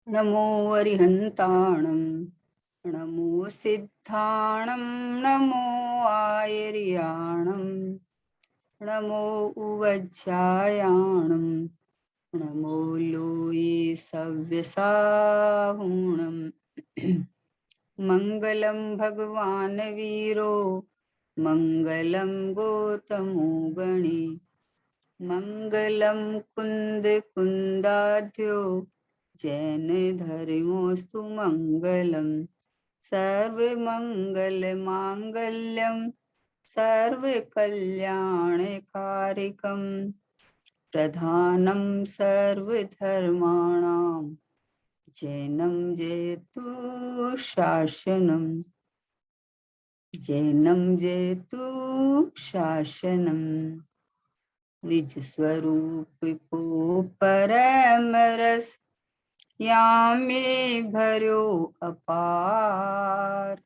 नमो अरिहन्ताणं नमो सिद्धाणं नमो आयर्याणं नमो उवज्जायाणं नमो लोये सव्यसाहुणं मङ्गलं भगवान् वीरो मङ्गलं गौतमो गणे मङ्गलं कुन्द कुन्दाढ्यो जैन धर्मोऽस्तु मङ्गलं सर्वमङ्गलमाङ्गल्यं सर्वकल्याणकारिकं प्रधानं सर्वधर्माणां जैनं जयतु शासनं जैनं जयतु शासनं निज स्वरूप को परम रस यामे भरो अपार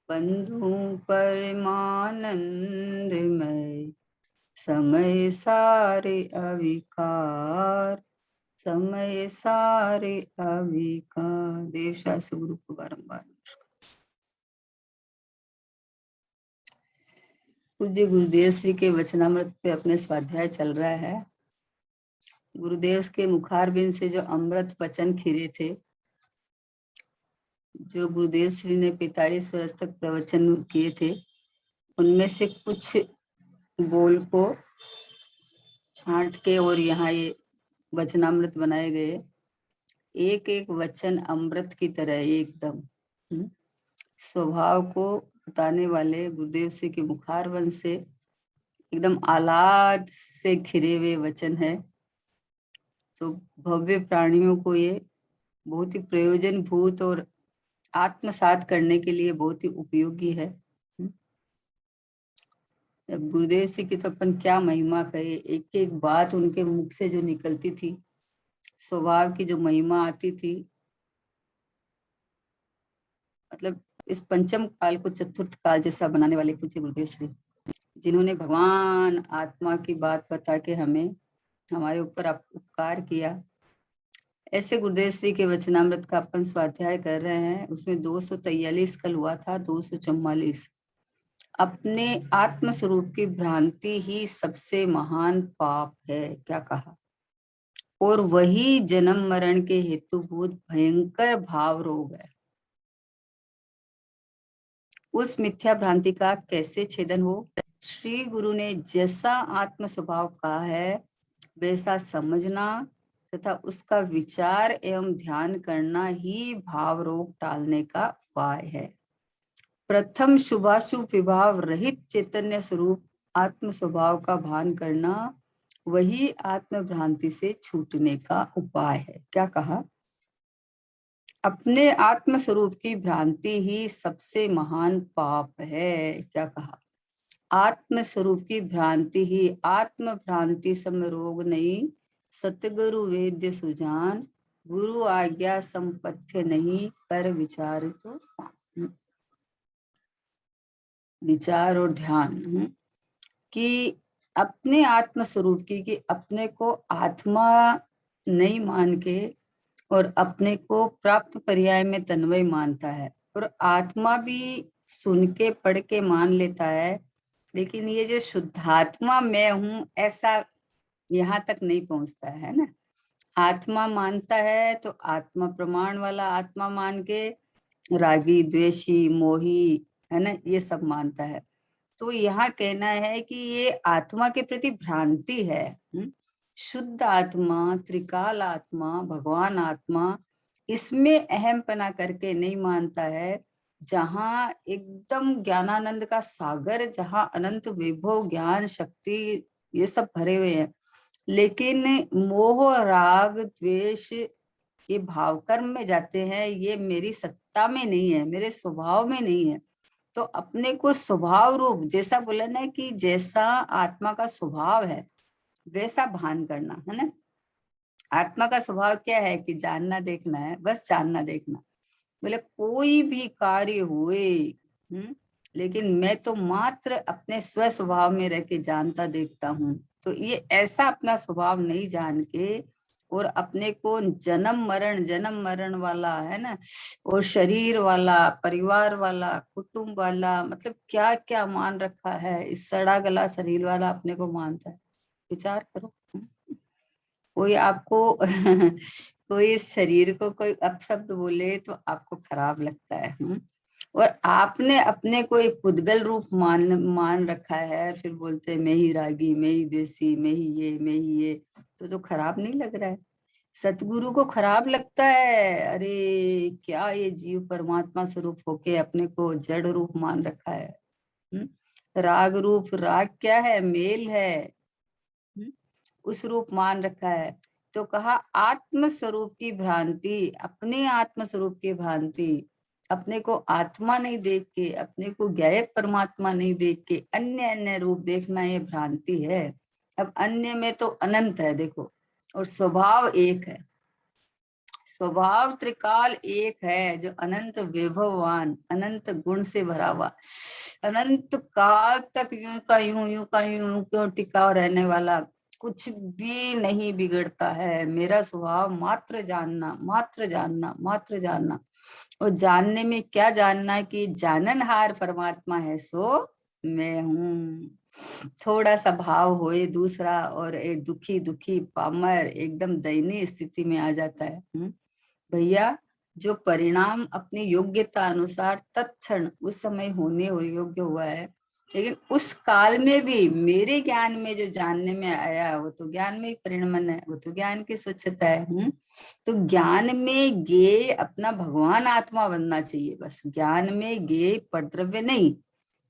बंधु परमानंदमय समय सारे अविकार समय सारे अविकार। देवशास्त्र गुरु को बारंबार नमस्कार। पूज्य गुरुदेव श्री के वचनामृत पे अपने स्वाध्याय चल रहा है। गुरुदेव के मुखारबिंद से जो अमृत वचन खिरे थे, जो गुरुदेव श्री ने 45 वर्ष तक प्रवचन किए थे, उनमें से कुछ बोल को छांट के और यहाँ ये वचनामृत बनाए गए। एक एक वचन अमृत की तरह एकदम स्वभाव को बताने वाले गुरुदेव श्री के मुखारबिंद से एकदम आह्लाद से घिरे हुए वचन है। तो भव्य प्राणियों को ये बहुत ही प्रयोजन भूत और आत्मसात करने के लिए बहुत ही उपयोगी है। गुरुदेव जी की तो अपन क्या महिमा कहे, एक एक बात उनके मुख से जो निकलती थी, स्वभाव की जो महिमा आती थी, मतलब इस पंचम काल को चतुर्थ काल जैसा बनाने वाले पूज्य गुरुदेव श्री, जिन्होंने भगवान आत्मा की बात बता के हमें हमारे ऊपर उपकार किया। ऐसे गुरुदेव श्री के वचनामृत का अपन स्वाध्याय कर रहे हैं। उसमें 243 कल हुआ था, 244 अपने आत्म स्वरूप की भ्रांति ही सबसे महान पाप है, क्या कहा, और वही जन्म मरण के हेतुभूत भयंकर भाव रोग है। उस मिथ्या भ्रांति का कैसे छेदन हो? श्री गुरु ने जैसा आत्म स्वभाव कहा है वैसा समझना तथा उसका विचार एवं ध्यान करना ही भाव रोग टालने का उपाय है। प्रथम शुभाशुभ विभाव रहित चैतन्य स्वरूप आत्म स्वभाव का भान करना वही आत्म भ्रांति से छूटने का उपाय है। क्या कहा? अपने आत्म स्वरूप की भ्रांति ही सबसे महान पाप है। क्या कहा? आत्म स्वरूप की भ्रांति ही, आत्म भ्रांति सम रोग नहीं, सतगुरु वेद्य सुजान, गुरु आज्ञा संपथ्य नहीं, कर विचार तो विचार और ध्यान कि अपने आत्म स्वरूप की, कि अपने को आत्मा नहीं मान के और अपने को प्राप्त पर्याय में तन्वय मानता है, और आत्मा भी सुन के पढ़ के मान लेता है, लेकिन ये जो शुद्धात्मा मैं हूं ऐसा यहाँ तक नहीं पहुंचता है ना। आत्मा मानता है तो आत्मा प्रमाण वाला आत्मा मान के रागी द्वेषी मोही है ना, ये सब मानता है। तो यहाँ कहना है कि ये आत्मा के प्रति भ्रांति है। शुद्ध आत्मा, त्रिकाल आत्मा, भगवान आत्मा, इसमें अहमपना करके नहीं मानता है। जहाँ एकदम ज्ञानानंद का सागर, जहाँ अनंत वैभव ज्ञान शक्ति ये सब भरे हुए हैं, लेकिन मोह राग द्वेष ये भाव कर्म में जाते हैं, ये मेरी सत्ता में नहीं है, मेरे स्वभाव में नहीं है। तो अपने को स्वभाव रूप, जैसा बोला ना कि जैसा आत्मा का स्वभाव है वैसा भान करना है ना। आत्मा का स्वभाव क्या है कि जानना देखना है, बस जानना देखना। बोले कोई भी कार्य हुए, लेकिन मैं तो मात्र अपने स्व स्वभाव में रह के जानता देखता हूँ। तो ये ऐसा अपना स्वभाव नहीं जान के और अपने को जन्म मरण वाला है ना, और शरीर वाला, परिवार वाला, कुटुंब वाला, मतलब क्या क्या मान रखा है। इस सड़ा गला शरीर वाला अपने को मानता है। विचार करो। कोई आपको कोई इस शरीर को कोई अपशब्द बोले तो आपको खराब लगता है। और आपने अपने को एक पुद्गल रूप मान रखा है, फिर बोलते हैं मैं ही रागी, मैं ही देसी, मैं ही ये, मैं ही ये। तो खराब नहीं लग रहा है? सतगुरु को खराब लगता है, अरे क्या ये जीव परमात्मा स्वरूप होके अपने को जड़ रूप मान रखा है। राग रूप, राग क्या है? मेल है। उस रूप मान रखा है। तो कहा आत्म स्वरूप की भ्रांति, अपने आत्म स्वरूप की भ्रांति, अपने को आत्मा नहीं देख के, अपने को ज्ञायक परमात्मा नहीं देख के अन्य अन्य रूप देखना, ये भ्रांति है। अब अन्य में तो अनंत है देखो, और स्वभाव एक है। स्वभाव त्रिकाल एक है, जो अनंत वैभववान, अनंत गुण से भरा हुआ, अनंत काल तक यूं का यूं, यूं का यूं क्यों टिका रहने वाला, कुछ भी नहीं बिगड़ता है। मेरा स्वभाव मात्र जानना, मात्र जानना, मात्र जानना। और जानने में क्या जानना है? कि जाननहार परमात्मा है सो मैं हूँ। थोड़ा सा भाव होए दूसरा और एक दुखी दुखी पामर एकदम दयनीय स्थिति में आ जाता है। भैया, जो परिणाम अपनी योग्यता अनुसार तत्क्षण उस समय होने और योग्य हुआ है, लेकिन उस काल में भी मेरे ज्ञान में जो जानने में आया वो तो ज्ञान में ही परिणमन है, वो तो ज्ञान की स्वच्छता है। तो ज्ञान में गे अपना भगवान आत्मा बनना चाहिए, बस ज्ञान में गे परद्रव्य नहीं।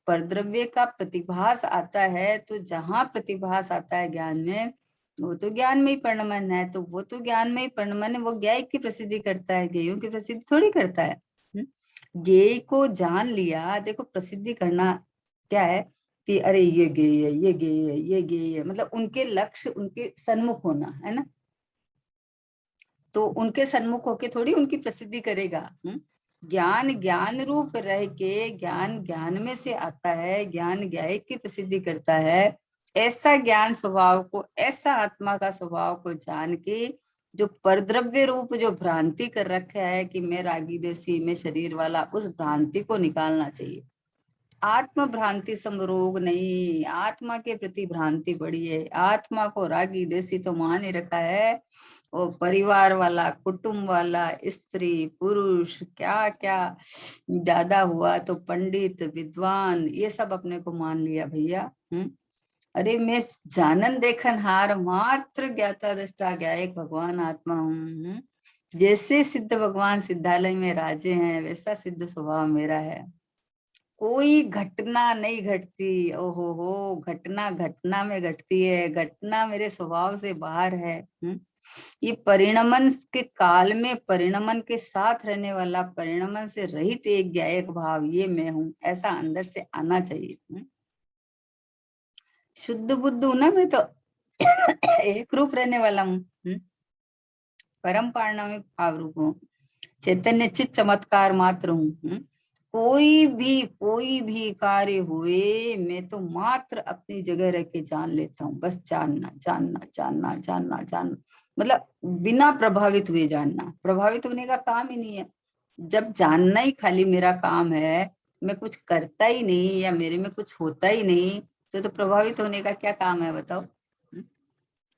परद्रव्य का प्रतिभास आता है, तो जहां प्रतिभास आता है ज्ञान में, वो तो ज्ञान में ही परिणमन है। तो वो तो ज्ञान में ही परिणमन है, वो ज्ञेय की प्रसिद्धि करता है, ज्ञेयों की प्रसिद्धि थोड़ी करता है। ज्ञेय को जान लिया, देखो प्रसिद्धि करना क्या है कि अरे ये ज्ञेय है, ये ज्ञेय है, ये ज्ञेय है, मतलब उनके लक्ष्य उनके सन्मुख होना है ना। तो उनके सन्मुख होके थोड़ी उनकी प्रसिद्धि करेगा। ज्ञान ज्ञान रूप रह के, ज्ञान ज्ञान में से आता है, ज्ञान ज्ञाय की प्रसिद्धि करता है। ऐसा ज्ञान स्वभाव को, ऐसा आत्मा का स्वभाव को जान के, जो परद्रव्य रूप जो भ्रांति कर रखा है कि मैं रागी देसी, मैं शरीर वाला, उस भ्रांति को निकालना चाहिए। आत्म भ्रांति समरोग नहीं, आत्मा के प्रति भ्रांति बड़ी है। आत्मा को रागी देसी तो मान ही रखा है, वो परिवार वाला, कुटुंब वाला, स्त्री पुरुष, क्या क्या ज्यादा हुआ तो पंडित विद्वान, ये सब अपने को मान लिया भैया। अरे मैं जानन देखन हार, मात्र ज्ञाता दृष्टा ज्ञायक भगवान आत्मा हूँ। जैसे सिद्ध भगवान सिद्धालय में राजे हैं, वैसा सिद्ध स्वभाव मेरा है। कोई घटना नहीं घटती, ओहो हो, घटना घटना में घटती है, घटना मेरे स्वभाव से बाहर है। ये परिणमन के काल में परिणमन के साथ रहने वाला, परिणमन से रहित एक ज्ञायक भाव, ये मैं हूँ, ऐसा अंदर से आना चाहिए। शुद्ध बुद्ध हूं ना मैं तो, एक रूप रहने वाला हूँ। परम पारणमिक भाव रूप हूँ, चैतन्य चित चमत्कार मात्र हूँ। कोई भी कार्य हुए, मैं तो मात्र अपनी जगह रह के जान लेता हूँ, बस जानना जानना जानना जानना जानना, मतलब बिना प्रभावित हुए जानना। प्रभावित होने का काम ही नहीं है, जब जानना ही खाली मेरा काम है, मैं कुछ करता ही नहीं या मेरे में कुछ होता ही नहीं, तो प्रभावित होने का क्या काम है बताओ?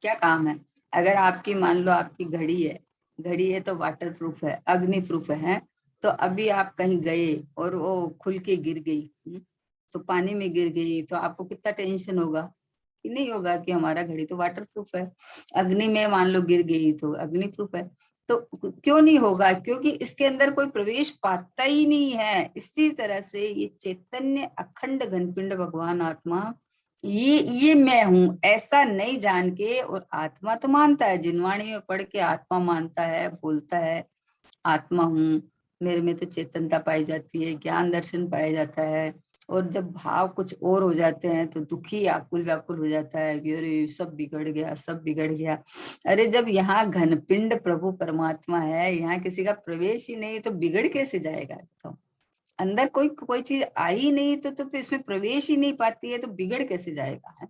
क्या काम है? अगर आपकी, मान लो आपकी घड़ी है, घड़ी है तो वाटर प्रूफ है, अग्नि प्रूफ है। तो अभी आप कहीं गए और वो खुल के गिर गई, तो पानी में गिर गई, तो आपको कितना टेंशन होगा? कि नहीं होगा कि हमारा घड़ी तो वाटर प्रूफ है। अग्नि में मान लो गिर गई तो अग्नि प्रूफ है। तो क्यों नहीं होगा? क्योंकि इसके अंदर कोई प्रवेश पाता ही नहीं है। इसी तरह से ये चैतन्य अखंड घनपिंड भगवान आत्मा, ये मैं हूं, ऐसा नहीं जान के, और आत्मा तो मानता है, जिनवाणी में पढ़ के आत्मा मानता है, बोलता है आत्मा हूँ, मेरे में तो चेतनता पाई जाती है, ज्ञान दर्शन पाया जाता है। और जब भाव कुछ और हो जाते हैं तो दुखी आकुल व्याकुल हो जाता है कि अरे सब बिगड़ गया, सब बिगड़ गया। अरे जब यहाँ घनपिंड प्रभु परमात्मा है, यहाँ किसी का प्रवेश ही नहीं, तो बिगड़ कैसे जाएगा? तो अंदर कोई कोई चीज आई नहीं तो फिर इसमें प्रवेश ही नहीं पाती है, तो बिगड़ कैसे जाएगा? है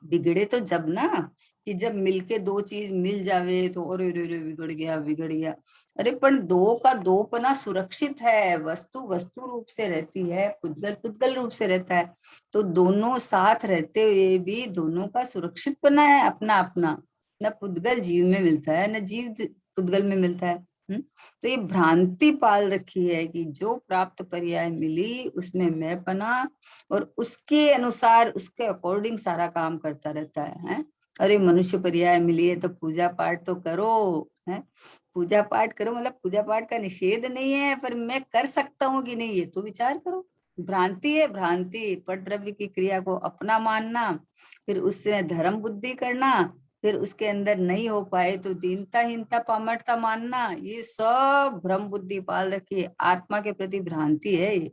बिगड़े तो जब ना, कि जब मिलके दो चीज मिल जावे तो अरे रे रे बिगड़ गया बिगड़ गया। अरे पर दो का दोपना सुरक्षित है, वस्तु वस्तु रूप से रहती है, पुद्गल पुद्गल रूप से रहता है। तो दोनों साथ रहते हुए भी दोनों का सुरक्षितपना है अपना अपना। न पुद्गल जीव में मिलता है न जीव पुद्गल में मिलता है। तो ये भ्रांति पाल रखी है कि जो प्राप्त पर्याय मिली उसमें मैं पना, और उसके अनुसार उसके अकॉर्डिंग सारा काम करता रहता है। अरे मनुष्य पर्याय मिली है तो पूजा पाठ तो करो, है पूजा पाठ करो, मतलब पूजा पाठ का निषेध नहीं है, पर मैं कर सकता हूँ कि नहीं ये तो विचार करो। भ्रांति है भ्रांति, पर द्रव्य की क्रिया को अपना मानना, फिर उससे धर्म बुद्धि करना, फिर उसके अंदर नहीं हो पाए तो दीनता हीनता पामरता मानना, ये सब भ्रम बुद्धि पाल रखी है, आत्मा के प्रति भ्रांति है ये।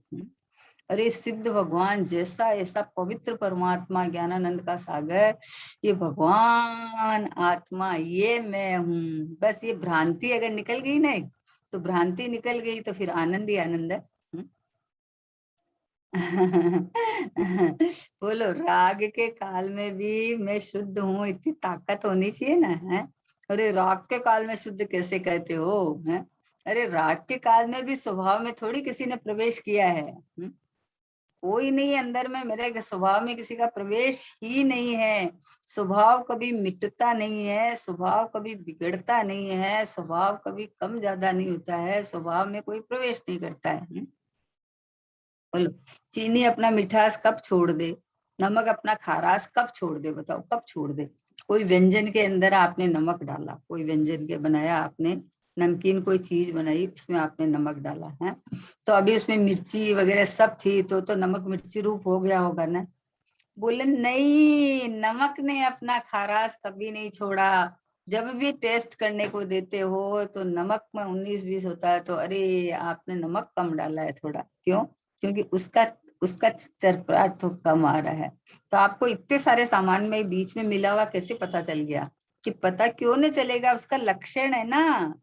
अरे सिद्ध भगवान जैसा ऐसा पवित्र परमात्मा ज्ञानानंद का सागर, ये भगवान आत्मा ये मैं हूँ, बस ये भ्रांति अगर निकल गई ना, तो भ्रांति निकल गई तो फिर आनंद ही आनंद है। बोलो राग के काल में भी मैं शुद्ध हूँ, इतनी ताकत होनी चाहिए ना, है। अरे राग के काल में शुद्ध कैसे कहते हो, है। अरे राग के काल में भी स्वभाव में थोड़ी किसी ने प्रवेश किया है। कोई नहीं अंदर में, मेरे स्वभाव में किसी का प्रवेश ही नहीं है। स्वभाव कभी मिटता नहीं है, स्वभाव कभी बिगड़ता नहीं है, स्वभाव कभी कम ज्यादा नहीं होता है, स्वभाव में कोई प्रवेश नहीं करता है। बोलो चीनी अपना मिठास कब छोड़ दे, नमक अपना खारास कब छोड़ दे, बताओ कब छोड़ दे। कोई व्यंजन के अंदर आपने नमक डाला, कोई व्यंजन के बनाया आपने, नमकीन कोई चीज बनाई उसमें आपने नमक डाला है, तो अभी उसमें मिर्ची वगैरह सब थी तो नमक मिर्ची रूप हो गया होगा ना। बोले नहीं, नमक ने अपना खारास कभी नहीं छोड़ा। जब भी टेस्ट करने को देते हो तो नमक में 19-20 होता है, तो अरे आपने नमक कम डाला है थोड़ा, क्यों? क्योंकि उसका उसका चरपराट तो कम आ रहा है। तो आपको इतने सारे सामान में बीच में मिला हुआ कैसे पता चल गया? कि पता क्यों नहीं चलेगा, उसका लक्षण है ना।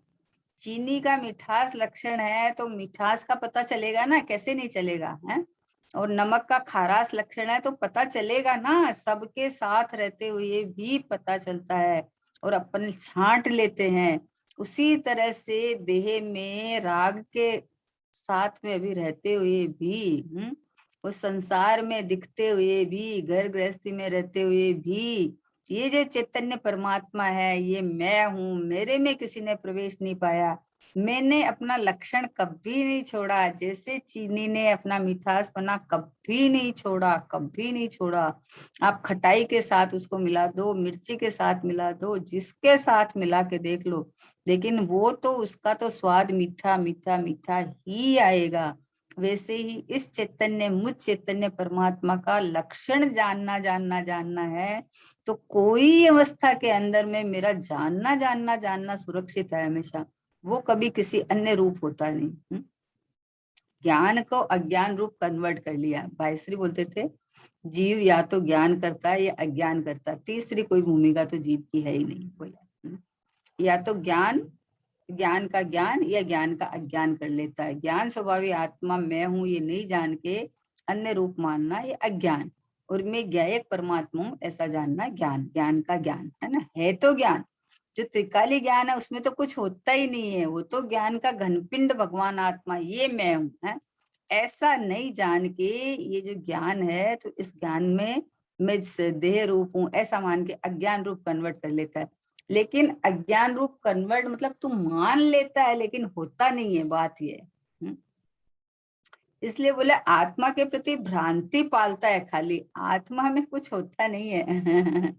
चीनी का मिठास लक्षण है तो मिठास का पता चलेगा ना, कैसे नहीं चलेगा, है। और नमक का खारास लक्षण है तो पता चलेगा ना, सबके साथ रहते हुए भी पता चलता है, और अपन छांट लेते हैं। उसी तरह से देह में राग के साथ में अभी रहते हुए भी, उस संसार में दिखते हुए भी, घर गृहस्थी में रहते हुए भी, ये जो चैतन्य परमात्मा है ये मैं हूँ, मेरे में किसी ने प्रवेश नहीं पाया। मैंने अपना लक्षण कभी नहीं छोड़ा, जैसे चीनी ने अपना मिठास बना कभी नहीं छोड़ा, कभी नहीं छोड़ा। आप खटाई के साथ उसको मिला दो, मिर्ची के साथ मिला दो, जिसके साथ मिला के देख लो, लेकिन वो तो उसका तो स्वाद मीठा मीठा मीठा ही आएगा। वैसे ही इस चैतन्य मुझ चैतन्य परमात्मा का लक्षण जानना जानना जानना है, तो कोई अवस्था के अंदर में मेरा जानना जानना जानना सुरक्षित है हमेशा, वो कभी किसी अन्य रूप होता नहीं। ज्ञान को अज्ञान रूप कन्वर्ट कर लिया। भाईश्री बोलते थे जीव या तो ज्ञान करता है या अज्ञान करता है, तीसरी कोई भूमिका तो जीव की है ही नहीं, बोला। या तो ज्ञान, ज्ञान का ज्ञान या ज्ञान का अज्ञान कर लेता है। ज्ञान स्वभावी आत्मा मैं हूं ये नहीं जान के अन्य रूप मानना ये अज्ञान, और मैं ज्ञायक परमात्मा हूं ऐसा जानना ज्ञान, ज्ञान का ज्ञान है ना, है तो ज्ञान। जो त्रिकाली ज्ञान है उसमें तो कुछ होता ही नहीं है, वो तो ज्ञान का घनपिंड भगवान आत्मा ये मैं हूं, है। ऐसा नहीं जान के ये जो ज्ञान है, तो इस ज्ञान में मैं देह रूप हूं ऐसा मान के अज्ञान रूप कन्वर्ट कर लेता है। लेकिन अज्ञान रूप कन्वर्ट मतलब तू मान लेता है लेकिन होता नहीं है, बात ये है। इसलिए बोले आत्मा के प्रति भ्रांति पालता है खाली, आत्मा में कुछ होता नहीं है।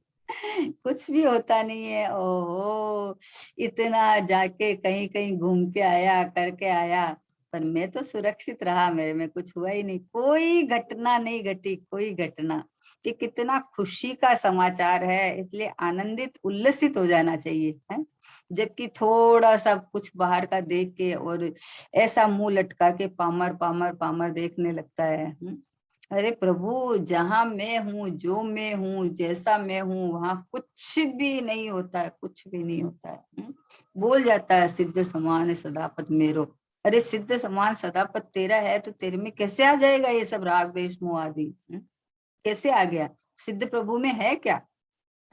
कुछ भी होता नहीं है। ओहो इतना जाके कहीं कहीं घूम के आया करके आया, पर मैं तो सुरक्षित रहा, मेरे में कुछ हुआ ही नहीं, कोई घटना नहीं घटी, कोई घटना। ये कितना खुशी का समाचार है, इसलिए आनंदित उल्लसित हो जाना चाहिए, है। जबकि थोड़ा सा कुछ बाहर का देख के और ऐसा मुंह लटका के पामर पामर पामर देखने लगता है। अरे प्रभु जहां मैं हूँ, जो मैं हूँ, जैसा मैं हूँ, वहां कुछ भी नहीं होता है, कुछ भी नहीं होता है। बोल जाता है सिद्ध समान सदापत मेरो। अरे सिद्ध समान सदापत तेरा है तो तेरे में कैसे आ जाएगा ये सब राग द्वेष मोह आदि, कैसे आ गया? सिद्ध प्रभु में है क्या?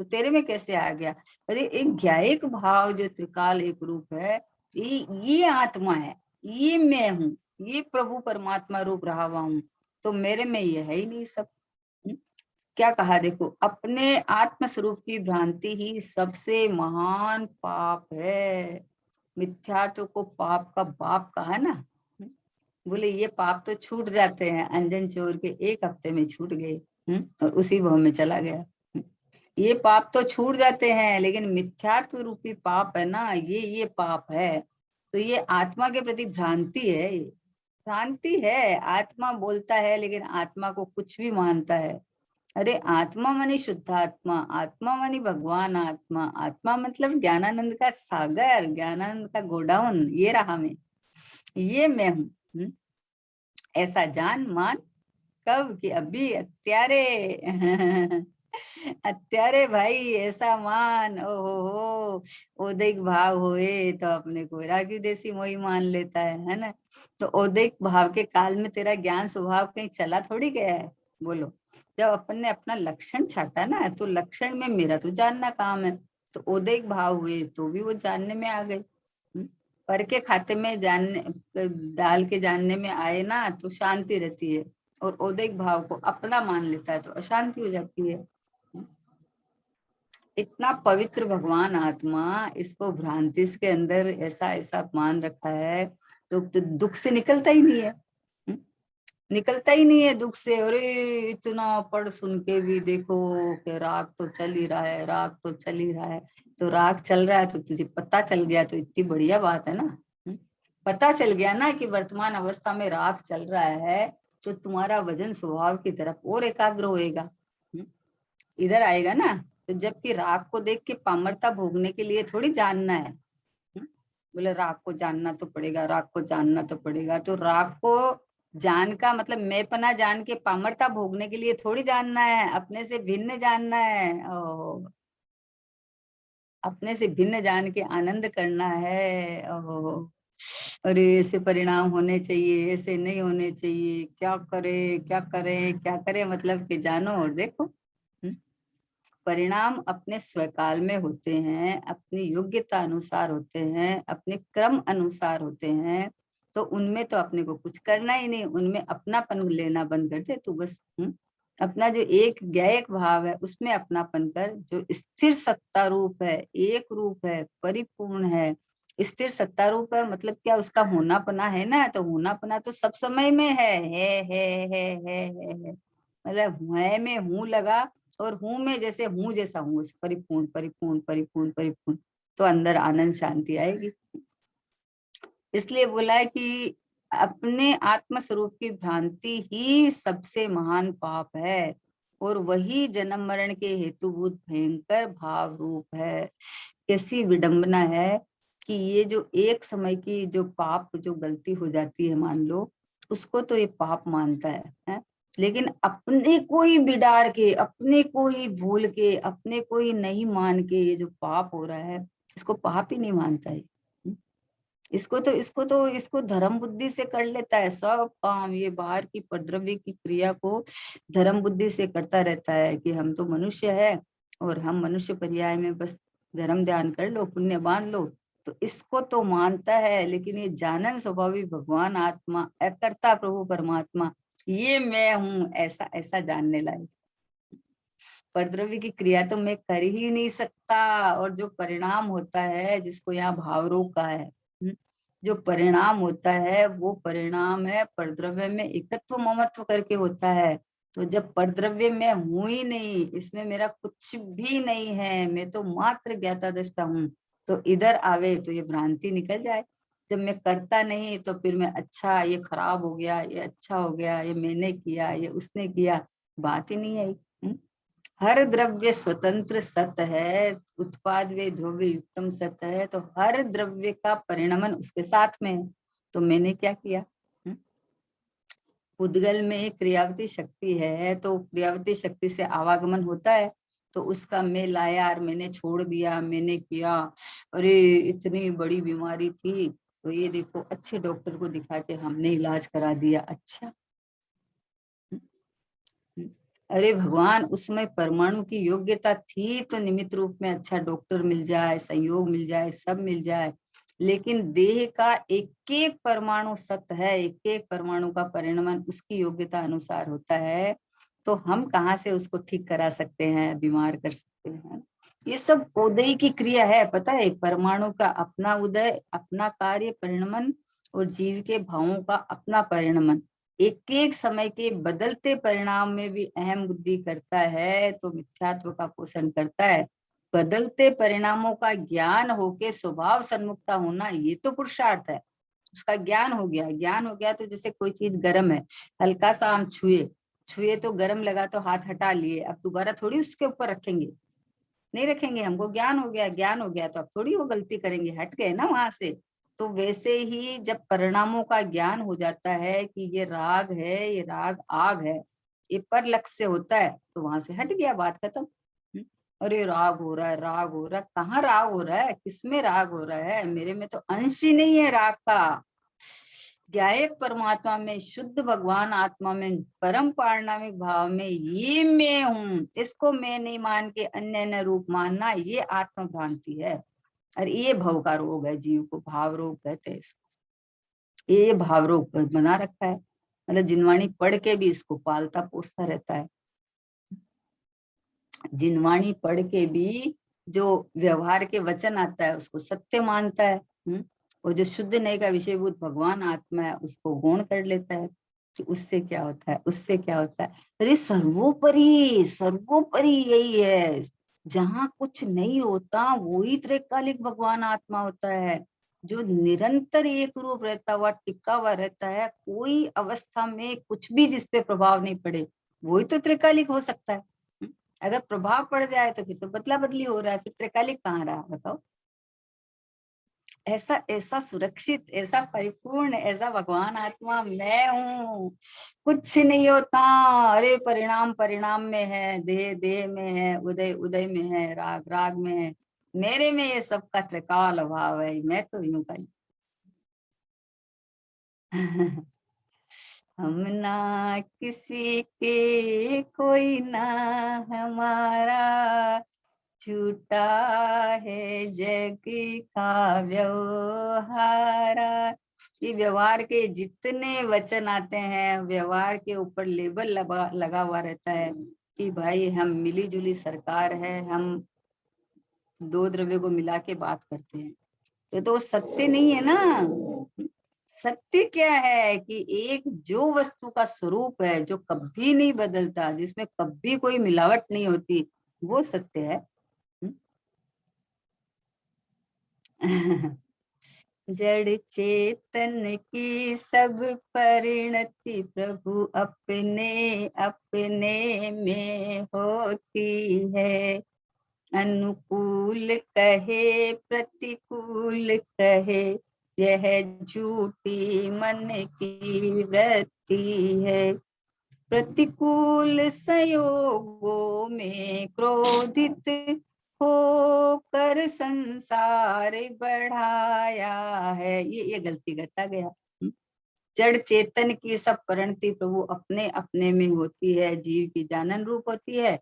तो तेरे में कैसे आ गया? अरे एक ज्ञायक भाव जो त्रिकाल एक रूप है, ये आत्मा है, ये मैं हूँ, ये प्रभु परमात्मा रूप रहा हुआ हूँ, तो मेरे में ये है ही नहीं सब। क्या कहा देखो, अपने आत्म स्वरूप की भ्रांति ही सबसे महान पाप है। मिथ्यात्व को पाप का बाप कहा ना। बोले ये पाप तो छूट जाते हैं, अंजन चोर के 1 हफ्ते में छूट गए, और उसी भव में चला गया। ये पाप तो छूट जाते हैं, लेकिन मिथ्यात्व रूपी पाप है ना, ये पाप है। तो ये आत्मा के प्रति भ्रांति है, ये भ्रांति है। आत्मा बोलता है लेकिन आत्मा को कुछ भी मानता है। अरे आत्मा मानी शुद्धात्मा, आत्मा मानी भगवान आत्मा, आत्मा मतलब ज्ञानानंद का सागर, ज्ञानानंद का गोडाउन, ये रहा ये मैं हूँ। ऐसा जान मान कब कि अभी अत्यारे अत्यारे भाई ऐसा मान। हो औदिक भाव होए तो अपने को रागी देसी मोही मान लेता है ना। तो औदिक भाव के काल में तेरा ज्ञान स्वभाव कहीं चला थोड़ी गया है। बोलो, जब अपन ने अपना लक्षण छाटा ना, तो लक्षण में मेरा तो जानना काम है, तो औदिक भाव हुए तो भी वो जानने में आ गए। पर के खाते में जानने डाल के जानने में आए ना, तो शांति रहती है, और औदिक भाव को अपना मान लेता है तो अशांति हो जाती है। इतना पवित्र भगवान आत्मा, इसको भ्रांति के अंदर ऐसा ऐसा मान रखा है, तो दुख से निकलता ही नहीं है। निकलता ही नहीं है दुख से। अरे इतना पढ़ सुन के भी देखो कि राग तो चल ही रहा है, राग तो चल ही रहा है। तो राग चल रहा है तो तुझे पता चल गया तो इतनी बढ़िया बात है ना। पता चल गया ना कि वर्तमान अवस्था में राग चल रहा है, तो तुम्हारा वजन स्वभाव की तरफ और एकाग्र होएगा, इधर आएगा ना। तो जबकि राग को देख के पामरता भोगने के लिए थोड़ी जानना है। बोले राग को जानना तो पड़ेगा, राग को जानना तो पड़ेगा, तो राग को जान का मतलब मैं पना जान के पामरता भोगने के लिए थोड़ी जानना है, अपने से भिन्न जानना है। अपने से भिन्न जान के आनंद करना है। अरे ऐसे परिणाम होने चाहिए, ऐसे नहीं होने चाहिए, क्या करे क्या करे क्या करे, मतलब कि जानो और देखो। परिणाम अपने स्वकाल में होते हैं, अपनी योग्यता अनुसार होते हैं, अपने क्रम अनुसार होते हैं। तो उनमें तो अपने को कुछ करना ही नहीं, उनमें अपनापन लेना बंद कर दे तू बस। अपना जो एक ज्ञायक भाव है उसमें अपनापन कर, जो स्थिर सत्ता रूप है, एक रूप है, परिपूर्ण है। स्थिर सत्ता रूप है मतलब क्या, उसका होना पना है ना, तो होना पना तो सब समय में है। मतलब है में हूँ लगा, और हूँ में जैसे हूँ जैसा हूँ, परिपूर्ण परिपूर्ण परिपूर्ण परिपूर्ण, तो अंदर आनंद शांति आएगी। इसलिए बोला है कि अपने आत्म स्वरूप की भ्रांति ही सबसे महान पाप है, और वही जन्म मरण के हेतुभूत भयंकर भाव रूप है। कैसी विडंबना है कि ये जो एक समय की जो पाप जो गलती हो जाती है, मान लो उसको तो ये पाप मानता है? लेकिन अपने को ही बिगाड़ के, अपने को ही भूल के, अपने को ही नहीं मान के ये जो पाप हो रहा है, इसको पाप ही नहीं मानता है। इसको धर्म बुद्धि से कर लेता है सब काम। ये बाहर की उपद्रवी की क्रिया को धर्म बुद्धि से करता रहता है कि हम तो मनुष्य है, और हम मनुष्य पर्याय में बस धर्म ध्यान कर लो, पुण्य बांध लो। तो इसको तो मानता है, लेकिन ये जानन स्वभावी भगवान आत्मा, अकर्ता प्रभु परमात्मा, ये मैं हूँ, ऐसा ऐसा जानने लायक। परद्रव्य की क्रिया तो मैं कर ही नहीं सकता, और जो परिणाम होता है जिसको यहाँ भाव रोग का है, जो परिणाम होता है वो परिणाम है परद्रव्य में एकत्व ममत्व करके होता है। तो जब परद्रव्य में हूं ही नहीं, इसमें मेरा कुछ भी नहीं है, मैं तो मात्र ज्ञाता दृष्टा हूँ, तो इधर आवे तो ये भ्रांति निकल जाए। जब मैं करता नहीं तो फिर मैं अच्छा ये खराब हो गया, ये अच्छा हो गया, ये मैंने किया, ये उसने किया, बात ही नहीं आई। हर द्रव्य स्वतंत्र सत है, उत्पाद वे द्रव्य युक्तम सत है, तो हर द्रव्य का परिणमन उसके साथ में है। तो मैंने क्या किया? उद्गल में क्रियावती शक्ति है, तो क्रियावती शक्ति से आवागमन होता है, तो उसका मैं लाया और मैंने छोड़ दिया, मैंने किया। अरे इतनी बड़ी बीमारी थी, तो ये देखो अच्छे डॉक्टर को दिखा के हमने इलाज करा दिया। अच्छा, अरे भगवान, उसमें परमाणु की योग्यता थी तो निमित्त रूप में अच्छा डॉक्टर मिल जाए, संयोग मिल जाए, सब मिल जाए। लेकिन देह का एक एक परमाणु सत्य है, एक एक परमाणु का परिणमन उसकी योग्यता अनुसार होता है। तो हम कहाँ से उसको ठीक करा सकते हैं, बीमार कर सकते हैं? ये सब उदय की क्रिया है, पता है? परमाणु का अपना उदय, अपना कार्य परिणमन, और जीव के भावों का अपना परिणमन, एक एक समय के बदलते परिणाम में भी अहम बुद्धि करता है तो मिथ्यात्व का पोषण करता है। बदलते परिणामों का ज्ञान होके स्वभाव सन्मुखता होना, ये तो पुरुषार्थ है। उसका ज्ञान हो गया, ज्ञान हो गया तो जैसे कोई चीज गर्म है, हल्का सा हम छुए, छुए तो गर्म लगा तो हाथ हटा लिए, अब दोबारा थोड़ी उसके ऊपर रखेंगे, नहीं रखेंगे। हमको ज्ञान हो गया, ज्ञान हो गया तो अब थोड़ी वो गलती करेंगे, हट गए ना वहां से। तो वैसे ही जब परिणामों का ज्ञान हो जाता है कि ये राग है, ये राग आग है, ये पर लक्ष्य से होता है, तो वहां से हट गया, बात खत्म। अरे राग हो रहा है, राग हो रहा है, कहाँ राग हो रहा है, किसमें राग हो रहा है? मेरे में तो अंश ही नहीं है राग का। ज्ञायक परमात्मा में, शुद्ध भगवान आत्मा में, परम पारणामिक भाव में ये मैं हूँ, इसको मैं नहीं मान के अन्य अन्य रूप मानना, ये आत्म भ्रांति है। और ये भव का रोग है, जीव को भाव रोग कहते हैं इसको। ये भाव रोग बना रखा है, मतलब जिनवाणी पढ़ के भी इसको पालता पोसता रहता है। जिनवाणी पढ़ के भी जो व्यवहार के वचन आता है उसको सत्य मानता है। और जो शुद्ध नय का विषयभूत भगवान आत्मा है उसको गौण कर लेता है कि उससे क्या होता है, उससे क्या होता है। अरे सर्वोपरि, सर्वोपरि यही है। जहाँ कुछ नहीं होता वही त्रैकालिक भगवान आत्मा होता है, जो निरंतर एक रूप रहता हुआ टिका हुआ रहता है, कोई अवस्था में कुछ भी जिसपे प्रभाव नहीं पड़े, वही तो त्रैकालिक हो सकता है। अगर प्रभाव पड़ जाए तो फिर तो बदला बदली हो रहा है, फिर त्रैकालिक कहाँ रहा बताओ? ऐसा ऐसा सुरक्षित, ऐसा परिपूर्ण, ऐसा भगवान आत्मा मैं हूँ, कुछ नहीं होता। अरे परिणाम परिणाम में है, देह देह में है, उदय उदय में है, राग राग में है, मेरे में ये सबका त्रिकाल अभाव है, मैं तो यूं का हम ना किसी के, कोई ना हमारा, छूटा है जग का व्यवहारा। ये व्यवहार के जितने वचन आते हैं, व्यवहार के ऊपर लेबल लगा हुआ रहता है कि भाई हम मिली जुली सरकार है, हम दो द्रव्य को मिला के बात करते हैं। तो सत्य नहीं है ना। सत्य क्या है कि एक जो वस्तु का स्वरूप है, जो कभी नहीं बदलता, जिसमें कभी कोई मिलावट नहीं होती, वो सत्य है। जड़ चेतन की सब परिणति प्रभु अपने अपने में होती है। अनुकूल कहे प्रतिकूल कहे, यह झूठी मन की वृत्ति है। प्रतिकूल संयोगों में क्रोधित होकर संसार बढ़ाया है, ये गलती करता गया। जड़ चेतन की सब परिणति प्रभु अपने अपने में होती है, जीव की जानन रूप होती है,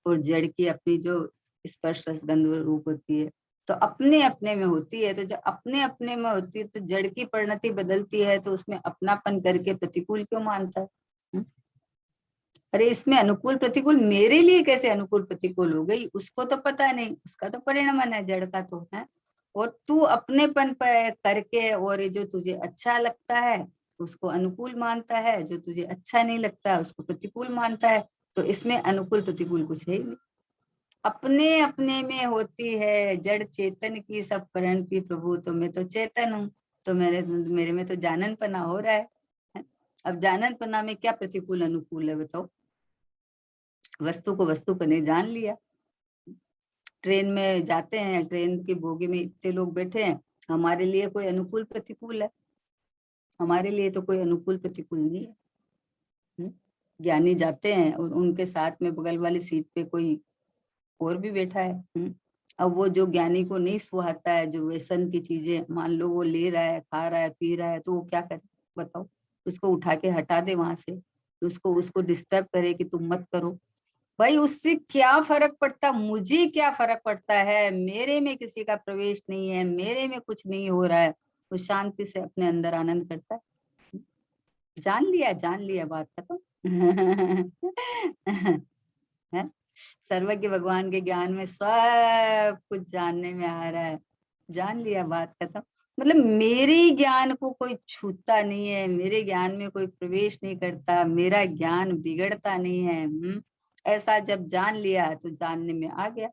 और जड़ की अपनी जो स्पर्श रसगंध रूप होती है। तो अपने अपने में होती है, तो जब अपने अपने में होती है तो जड़ की परिणति बदलती है, तो उसमें अपनापन करके प्रतिकूल क्यों मानता है? अरे इसमें अनुकूल प्रतिकूल मेरे लिए कैसे अनुकूल प्रतिकूल हो गई, उसको तो पता नहीं, उसका तो परिणमन है जड़ का तो है। और तू अपनेपन पर करके, और ये जो तुझे अच्छा लगता है उसको अनुकूल मानता है, जो तुझे अच्छा नहीं लगता उसको प्रतिकूल मानता है। तो इसमें अनुकूल प्रतिकूल कुछ है ही नहीं, अपने अपने में होती है जड़ चेतन की सब परिणति प्रभु। तो मैं तो चेतन हूँ, तो मेरे में तो जाननपना हो रहा है। अब जाननपना में क्या प्रतिकूल अनुकूल है बताओ? वस्तु को वस्तु पर नहीं जान लिया। ट्रेन में जाते हैं, ट्रेन की बोगी में इतने लोग बैठे हैं, हमारे लिए कोई अनुकूल प्रतिकूल है? हमारे लिए तो कोई अनुकूल प्रतिकूल नहीं है। ज्ञानी जाते हैं और उनके साथ में बगल वाली सीट पे कोई और भी बैठा है। अब वो जो ज्ञानी को नहीं सुहाता है, जो व्यसन की चीजें मान लो वो ले रहा है, खा रहा है, पी रहा है, तो वो क्या करे बताओ? उसको उठा के हटा दे वहां से, उसको उसको डिस्टर्ब करे कि तुम मत करो, भाई उससे क्या फर्क पड़ता, मुझे क्या फर्क पड़ता है, मेरे में किसी का प्रवेश नहीं है, मेरे में कुछ नहीं हो रहा है, तो शांति से अपने अंदर आनंद करता है। जान लिया, बात खत्म। है? सर्वज्ञ भगवान के ज्ञान में सब कुछ जानने में आ रहा है, जान लिया, बात खत्म। मतलब मेरे ज्ञान को कोई छूता नहीं है, मेरे ज्ञान में कोई प्रवेश नहीं करता, मेरा ज्ञान बिगड़ता नहीं है। ऐसा जब जान लिया तो जानने में आ गया।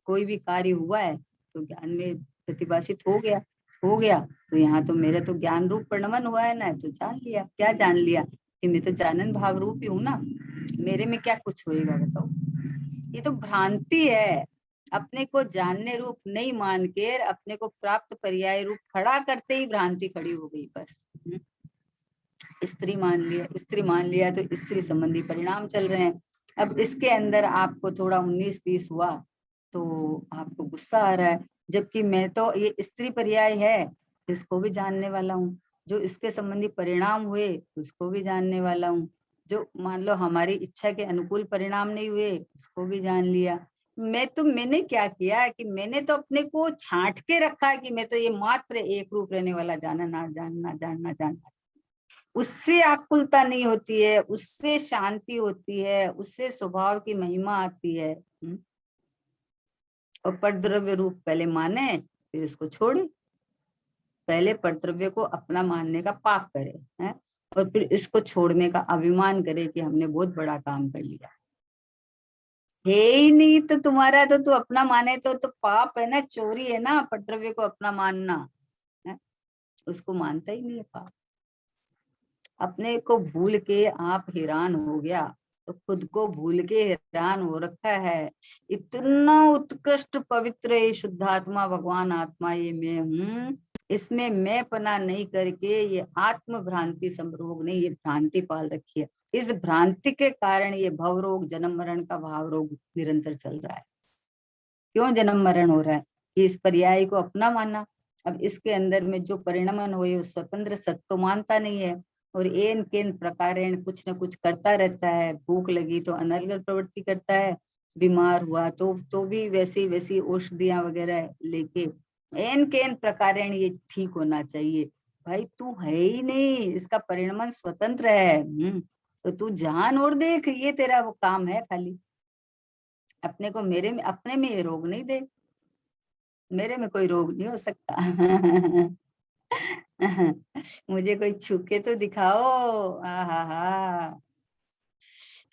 कोई भी कार्य हुआ है तो ज्ञान में प्रतिभाषित हो गया, हो गया। तो यहाँ तो मेरा तो ज्ञान रूप परिणमन हुआ है ना, तो जान लिया। क्या जान लिया? कि मैं तो जानन भाव रूप ही हूँ ना, मेरे में क्या कुछ होएगा बताओ। ये तो भ्रांति है। अपने को जानने रूप नहीं मान के अपने को प्राप्त पर्याय रूप खड़ा करते ही भ्रांति खड़ी हो गई बस। स्त्री मान लिया, स्त्री मान लिया तो स्त्री संबंधी परिणाम चल रहे हैं। अब इसके अंदर आपको थोड़ा 19-20 हुआ तो आपको गुस्सा आ रहा है, जबकि मैं तो ये स्त्री पर्याय है, इसको भी जानने वाला हूँ। जो इसके संबंधी परिणाम हुए उसको भी जानने वाला हूँ। जो मान लो हमारी इच्छा के अनुकूल परिणाम नहीं हुए उसको भी जान लिया। मैंने क्या किया कि मैंने तो अपने को छांट के रखा है कि मैं तो ये मात्र एक रूप रहने वाला जानना जानना जानना जानना। उससे आकुलता नहीं होती है, उससे शांति होती है, उससे स्वभाव की महिमा आती है। और परद्रव्य रूप पहले माने फिर इसको छोड़े। पहले परद्रव्य को अपना मानने का पाप करे है, और फिर इसको छोड़ने का अभिमान करे कि हमने बहुत बड़ा काम कर लिया। है ही नहीं तो तुम्हारा, तो तू अपना माने तो पाप है ना, चोरी है ना परद्रव्य को अपना मानना है। उसको मानता ही नहीं है, पाप। अपने को भूल के आप हैरान हो गया, तो खुद को भूल के हैरान हो रखा है। इतना उत्कृष्ट पवित्र ये शुद्धात्मा भगवान आत्मा ये मैं हूँ, इसमें मैं पना नहीं करके ये आत्म भ्रांति संरोग नहीं, ये भ्रांति पाल रखी है। इस भ्रांति के कारण ये भव रोग, जन्म मरण का भाव रोग निरंतर चल रहा है। क्यों जन्म मरण हो रहा है? कि इस पर्याय को अपना माना। अब इसके अंदर में जो परिणमन हुए उस स्वतंत्र सत्य तो मानता नहीं है, और एन केन प्रकार कुछ न कुछ करता रहता है। भूख लगी तो अनर्गल प्रवृत्ति करता है, बीमार हुआ तो भी वैसी वैसी औषधियां वगैरह लेके एन केन प्रकार ये ठीक होना चाहिए। भाई तू है ही नहीं, इसका परिणमन स्वतंत्र है। तो तू जान और देख, ये तेरा वो काम है खाली। अपने को मेरे में, अपने में ये रोग नहीं दे, मेरे में कोई रोग नहीं हो सकता। मुझे कोई छू के तो दिखाओ। आहा हा,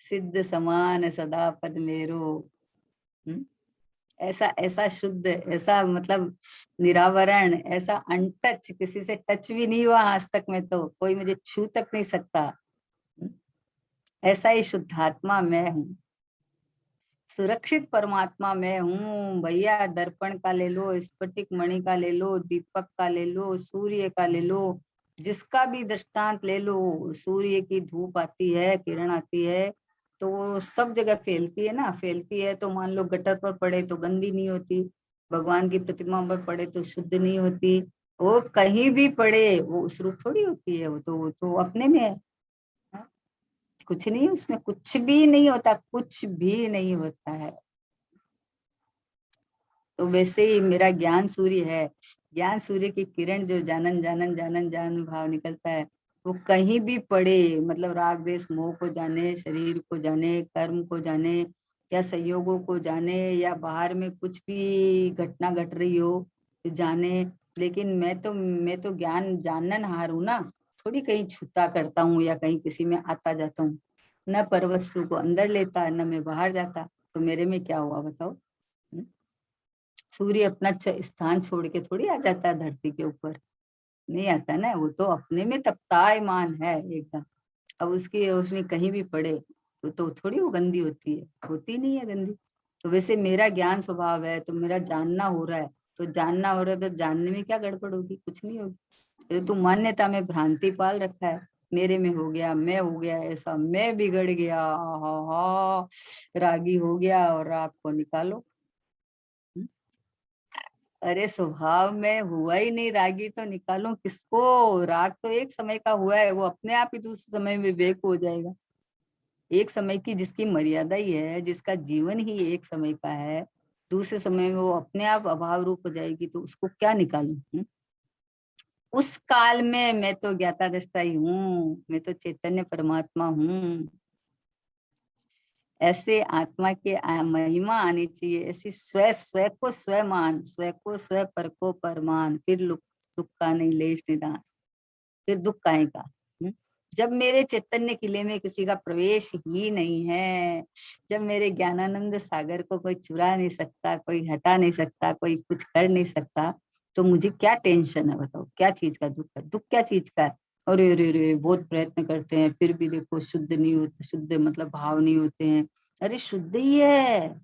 सिद्ध समान सदा पद मेरो। हम्म? ऐसा ऐसा शुद्ध, ऐसा मतलब निरावरण, ऐसा अनटच, किसी से टच भी नहीं हुआ आज तक में, तो कोई मुझे छू तक नहीं सकता। हम्म? ऐसा ही शुद्धात्मा मैं हूँ, सुरक्षित परमात्मा मैं हूँ भैया। दर्पण का ले लो, स्फटिक मणि का ले लो, दीपक का ले लो, सूर्य का ले लो, जिसका भी दृष्टांत ले लो। सूर्य की धूप आती है, किरण आती है, तो वो सब जगह फैलती है ना, फैलती है तो मान लो गटर पर पड़े तो गंदी नहीं होती, भगवान की प्रतिमा पर पड़े तो शुद्ध नहीं होती। वो कहीं भी पड़े वो उस रूप थोड़ी होती है, वो तो अपने में है। कुछ नहीं, उसमें कुछ भी नहीं होता, कुछ भी नहीं होता है। तो वैसे ही मेरा ज्ञान सूर्य है, ज्ञान सूर्य की किरण जो जानन जानन जानन जान भाव निकलता है, वो कहीं भी पड़े, मतलब राग द्वेष मोह को जाने, शरीर को जाने, कर्म को जाने, या संयोगों को जाने, या बाहर में कुछ भी घटना घट रही हो तो जाने। लेकिन मैं तो ज्ञान जानन हार हूं ना, थोड़ी कहीं छूता करता हूँ या कहीं किसी में आता जाता हूँ। न परवस्तु को अंदर लेता न मैं बाहर जाता, तो मेरे में क्या हुआ बताओ। सूर्य अपना स्थान छोड़ के थोड़ी आ जाता है धरती के ऊपर, नहीं आता ना, वो तो अपने में तपतायमान है एकदम। अब उसकी रोशनी कहीं भी पड़े तो थोड़ी वो गंदी होती है, होती नहीं है गंदी। तो वैसे मेरा ज्ञान स्वभाव है, तो मेरा जानना हो रहा है, तो जानना हो रहा है तो जानने में क्या गड़बड़ होगी? कुछ नहीं होगी। तो मान्यता में भ्रांति पाल रखा है, मेरे में हो गया, मैं हो गया ऐसा, मैं बिगड़ गया, हा रागी हो गया, और राग को निकालो। अरे स्वभाव में हुआ ही नहीं रागी, तो निकालूं किसको? राग तो एक समय का हुआ है, वो अपने आप ही दूसरे समय में विवेक हो जाएगा। एक समय की जिसकी मर्यादा ही है, जिसका जीवन ही एक समय का है, दूसरे समय में वो अपने आप अभाव रूप हो जाएगी, तो उसको क्या निकालूं? उस काल में मैं तो ज्ञाता दृष्टा ही हूँ, मैं तो चैतन्य परमात्मा हूँ। ऐसे आत्मा की महिमा आनी चाहिए, ऐसी स्व को स्व मान, स्व को स्व पर को परमान, फिर दुख का नहीं लेश निदान, फिर दुख काहे का? जब मेरे चैतन्य किले में किसी का प्रवेश ही नहीं है, जब मेरे ज्ञानानंद सागर को कोई चुरा नहीं सकता, कोई हटा नहीं सकता, कोई कुछ कर नहीं सकता, तो मुझे क्या टेंशन है? बताओ, क्या चीज का दुख है? दुख क्या चीज का है? अरे रे रे, बहुत प्रयत्न करते हैं फिर भी देखो शुद्ध नहीं होते, शुद्ध मतलब भाव नहीं होते हैं। अरे शुद्ध ही है।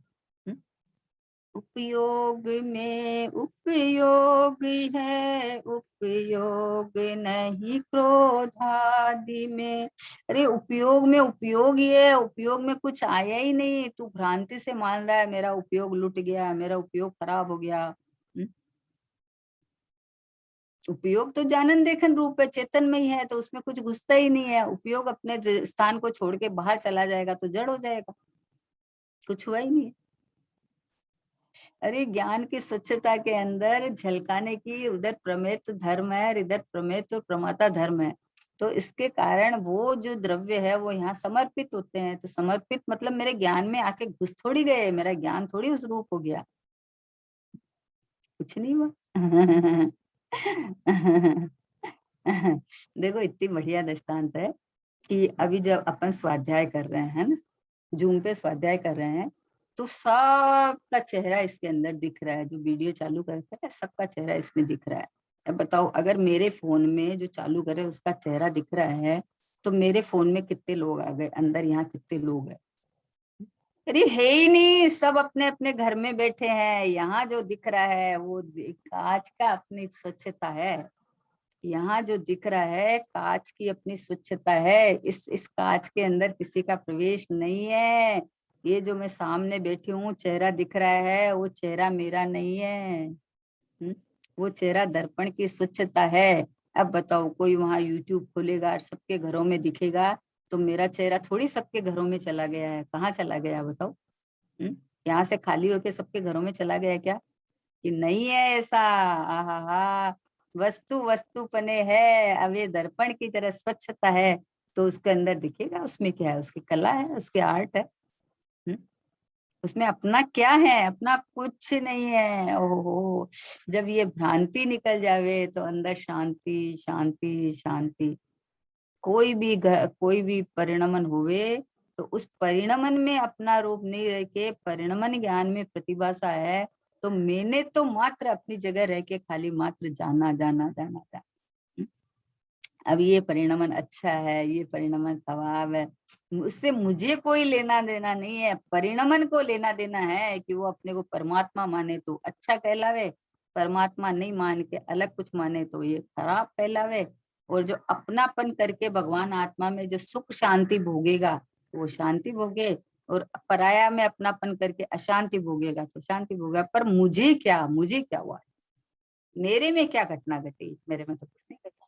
उपयोग में उपयोग है, उपयोग नहीं क्रोधादि में। अरे उपयोग में उपयोग ही है, उपयोग में कुछ आया ही नहीं। तू भ्रांति से मान रहा है मेरा उपयोग लुट गया, मेरा उपयोग खराब हो गया। उपयोग तो जानन देखन रूप है, चेतन में ही है, तो उसमें कुछ घुसता ही नहीं है। उपयोग अपने स्थान को छोड़ के बाहर चला जाएगा तो जड़ हो जाएगा, कुछ हुआ ही नहीं। अरे ज्ञान की स्वच्छता के अंदर झलकाने की, उधर प्रमेत धर्म है, इधर प्रमेत और प्रमाता धर्म है। तो इसके कारण वो जो द्रव्य है वो यहाँ समर्पित होते हैं। तो समर्पित मतलब मेरे ज्ञान में आके घुस थोड़ी गए, मेरा ज्ञान थोड़ी उस रूप हो गया, कुछ नहीं हुआ। देखो इतनी बढ़िया दृष्टांत है कि अभी जब अपन स्वाध्याय कर रहे हैं ना, जूम पे स्वाध्याय कर रहे हैं, तो सबका चेहरा इसके अंदर दिख रहा है। जो वीडियो चालू करके है सबका चेहरा इसमें दिख रहा है। अब बताओ, अगर मेरे फोन में जो चालू करे उसका चेहरा दिख रहा है, तो मेरे फोन में कितने लोग आ गए अंदर, यहाँ कितने लोग हैं? अरे है ही नहीं, सब अपने अपने घर में बैठे हैं। यहाँ जो दिख रहा है वो कांच का अपनी स्वच्छता है। यहाँ जो दिख रहा है कांच की अपनी स्वच्छता है। इस कांच के अंदर किसी का प्रवेश नहीं है। ये जो मैं सामने बैठी हूँ चेहरा दिख रहा है, वो चेहरा मेरा नहीं है। वो चेहरा दर्पण की स्वच्छता है। अब बताओ, कोई वहां यूट्यूब खोलेगा और सबके घरों में दिखेगा, तो मेरा चेहरा थोड़ी सबके घरों में चला गया है। कहाँ चला गया बताओ? यहाँ से खाली होके सबके घरों में चला गया क्या? कि नहीं है ऐसा। आहा, वस्तु वस्तुपने है। अब ये दर्पण की तरह स्वच्छता है, तो उसके अंदर दिखेगा। उसमें क्या है? उसकी कला है, उसकी आर्ट है। हम्म? उसमें अपना क्या है? अपना कुछ नहीं है। ओहो, जब ये भ्रांति निकल जावे तो अंदर शांति शांति शांति। कोई भी परिणमन हुए, तो उस परिणमन में अपना रूप नहीं रह के परिणमन ज्ञान में प्रतिभाषा है। तो मैंने तो मात्र अपनी जगह रह के खाली मात्र जाना जाना जाना जाना। अब ये परिणमन अच्छा है, ये परिणमन खराब है, उससे मुझे कोई लेना देना नहीं है। परिणमन को लेना देना है कि वो अपने को परमात्मा माने तो अच्छा कहलावे, परमात्मा नहीं मान के अलग कुछ माने तो ये खराब कहलावे। और जो अपनापन करके भगवान आत्मा में जो सुख शांति भोगेगा वो शांति भोगे, और पराया में अपनापन करके अशांति भोगेगा तो शांति भोगेगा। पर मुझे क्या हुआ? मेरे में क्या घटना घटी? मेरे में तो कुछ नहीं घटा।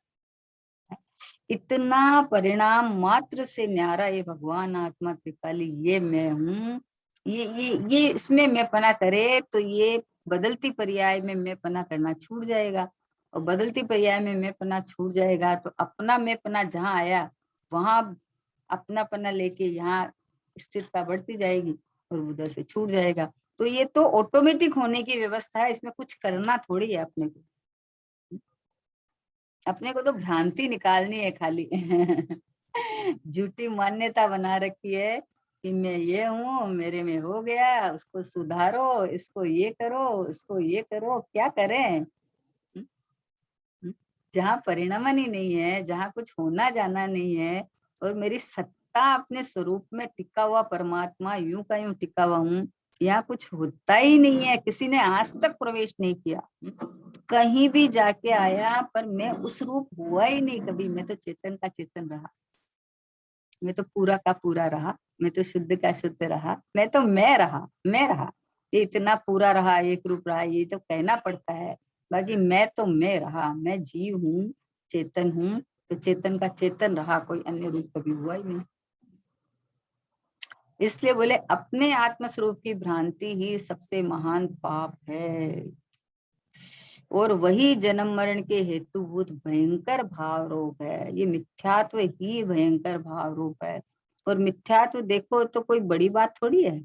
इतना परिणाम मात्र से न्यारा ये भगवान आत्मा त्रिकाली, ये मैं हूँ। ये इसमें मैं पना करे तो ये बदलती पर्याय में मैं पना करना छूट जाएगा। और बदलती पर्याय में मैं पना छूट जाएगा तो अपना मैं पना जहाँ आया वहां अपना पना लेके यहाँ स्थिरता बढ़ती जाएगी और उधर से छूट जाएगा। तो ये तो ऑटोमेटिक होने की व्यवस्था है, इसमें कुछ करना थोड़ी है अपने को। अपने को तो भ्रांति निकालनी है खाली। झूठी मान्यता बना रखी है कि मैं ये हूँ, मेरे में हो गया, उसको सुधारो, इसको ये करो, उसको ये करो। क्या करें? हम्म, हम्म। जहाँ परिणमन ही नहीं है, जहाँ कुछ होना जाना नहीं है, और मेरी सत्ता अपने स्वरूप में टिका हुआ परमात्मा यूं का यूं टिका हुआ हूँ। यहाँ कुछ होता ही नहीं है, किसी ने आज तक प्रवेश नहीं किया। कहीं भी जाके आया पर मैं उस रूप हुआ ही नहीं कभी। मैं तो चेतन का चेतन रहा, मैं तो पूरा का पूरा रहा, मैं तो शुद्ध का शुद्ध रहा, मैं रहा। ये इतना पूरा रहा, एक रूप रहा, ये तो कहना पड़ता है। बाकी मैं तो मैं रहा, मैं जीव हूँ, चेतन हूँ। तो चेतन का चेतन रहा, कोई अन्य रूप कभी हुआ ही नहीं। इसलिए बोले अपने आत्म स्वरूप की भ्रांति ही सबसे महान पाप है, और वही जन्म मरण के हेतुभूत भयंकर भाव रूप है। ये मिथ्यात्व ही भयंकर भाव रूप है। और मिथ्यात्व देखो तो कोई बड़ी बात थोड़ी है?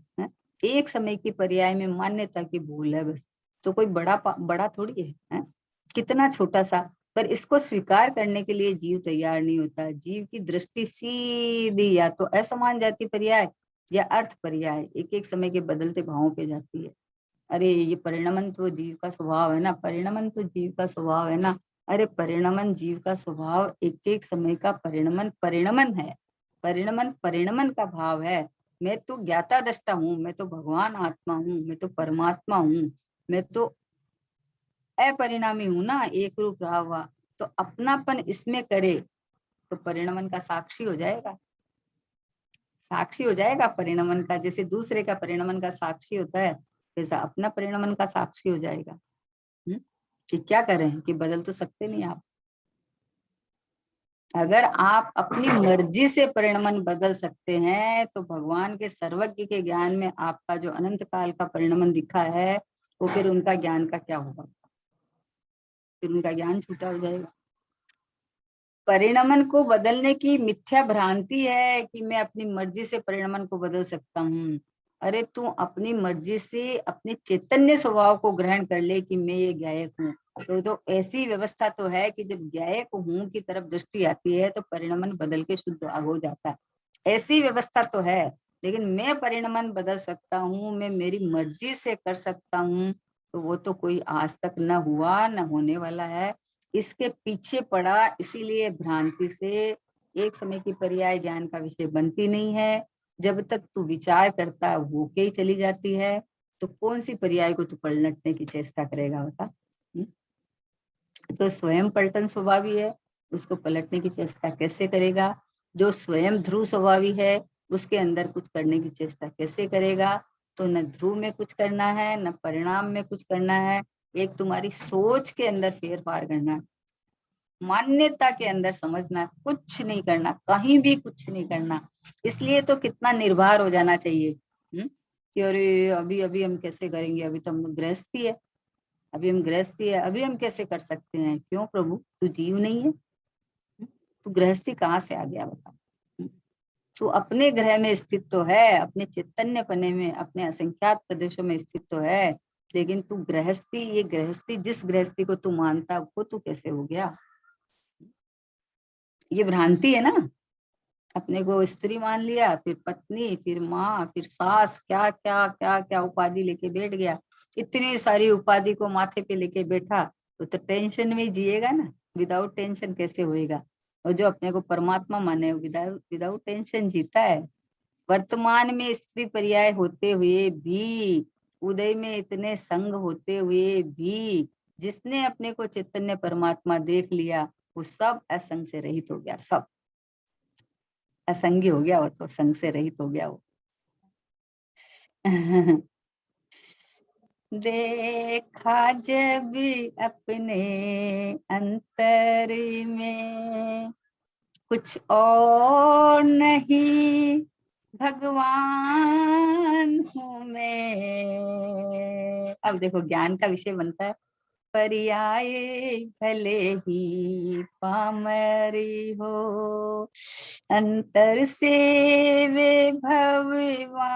एक समय की पर्याय में मान्यता की भूल है बस, तो कोई बड़ा थोड़ी है? कितना छोटा सा, पर इसको स्वीकार करने के लिए जीव तैयार नहीं होता। जीव की दृष्टि सीधी या तो असमान जाति पर्याय या अर्थ पर्याय एक एक समय के बदलते भावों पे जाती है। अरे ये परिणमन तो जीव का स्वभाव है ना, परिणमन तो जीव का स्वभाव है ना। अरे परिणमन जीव का स्वभाव, एक एक समय का परिणमन परिणमन है। परिणमन परिणमन का भाव है। मैं तो ज्ञाता दृष्टा हूँ, मैं तो भगवान आत्मा हूँ, मैं तो परमात्मा हूँ, मैं तो अपरिणामी हूं ना, एक रूप रहा हुआ। तो अपनापन इसमें करे तो परिणमन का साक्षी हो जाएगा। साक्षी हो जाएगा परिणमन का, जैसे दूसरे का परिणमन का साक्षी होता है, वैसा अपना परिणमन का साक्षी हो जाएगा। कि क्या करें कि बदल तो सकते नहीं आप। अगर आप अपनी मर्जी से परिणमन बदल सकते हैं तो भगवान के सर्वज्ञ के ज्ञान में आपका जो अनंत काल का परिणमन दिखा है, वो फिर उनका ज्ञान का क्या होगा? फिर उनका ज्ञान छूटा हो जाएगा। परिणमन को बदलने की मिथ्या भ्रांति है कि मैं अपनी मर्जी से परिणमन को बदल सकता हूँ। अरे तू अपनी मर्जी से अपने चैतन्य स्वभाव को ग्रहण कर ले कि मैं ये गायक हूँ। तो ऐसी व्यवस्था तो है कि जब गायक हूँ की तरफ दृष्टि आती है तो परिणमन बदल के शुद्ध हो जाता है। ऐसी व्यवस्था तो है, लेकिन मैं परिणमन बदल सकता हूँ, मैं मेरी मर्जी से कर सकता हूँ, तो वो तो कोई आज तक न हुआ न होने वाला है। इसके पीछे पड़ा, इसीलिए भ्रांति से एक समय की पर्याय ज्ञान का विषय बनती नहीं है। जब तक तू विचार करता वो के ही चली जाती है, तो कौन सी पर्याय को तू पलटने की चेष्टा करेगा बता? तो स्वयं पलटन स्वभावी है, उसको पलटने की चेष्टा कैसे करेगा? जो स्वयं ध्रुव स्वभावी है, उसके अंदर कुछ करने की चेष्टा कैसे करेगा? तो न ध्रुव में कुछ करना है, न परिणाम में कुछ करना है। एक तुम्हारी सोच के अंदर फेरफार करना है, मान्यता के अंदर समझना, कुछ नहीं करना, कहीं भी कुछ नहीं करना। इसलिए तो कितना निर्भर हो जाना चाहिए कि अरे अभी अभी हम कैसे करेंगे, अभी तो हम गृहस्थी है, अभी हम गृहस्थी है, अभी हम कैसे कर सकते हैं? क्यों प्रभु, तू जीव नहीं है? तू गृहस्थी कहाँ से आ गया बता? तू अपने ग्रह में स्थित तो है, अपने चैतन्य पने में, अपने असंख्यात प्रदेशों में स्थित तो है, लेकिन तू गृहस्थी, ये गृहस्थी जिस गृहस्थी को तू मानता वो तू कैसे हो गया? ये भ्रांति है ना। अपने को स्त्री मान लिया, फिर पत्नी, फिर माँ, फिर सास, क्या क्या क्या क्या उपाधि लेके बैठ गया। इतनी सारी उपाधि को माथे पे लेके बैठा तो टेंशन में ही जिएगा ना। विदाउट टेंशन कैसे होएगा? और जो अपने को परमात्मा माने विदाउट विदाउट टेंशन जीता है। वर्तमान में स्त्री पर्याय होते हुए भी, उदय में इतने संग होते हुए भी, जिसने अपने को चैतन्य परमात्मा देख लिया वो सब असंग से रहित हो गया, सब असंगी हो गया, वो तो संग से रहित हो गया वो। देखा जब अपने अंतर में कुछ और नहीं, भगवान हूँ मैं। अब देखो ज्ञान का विषय बनता है, पर्याय भले ही पामरी हो, अंतर से वे भगवान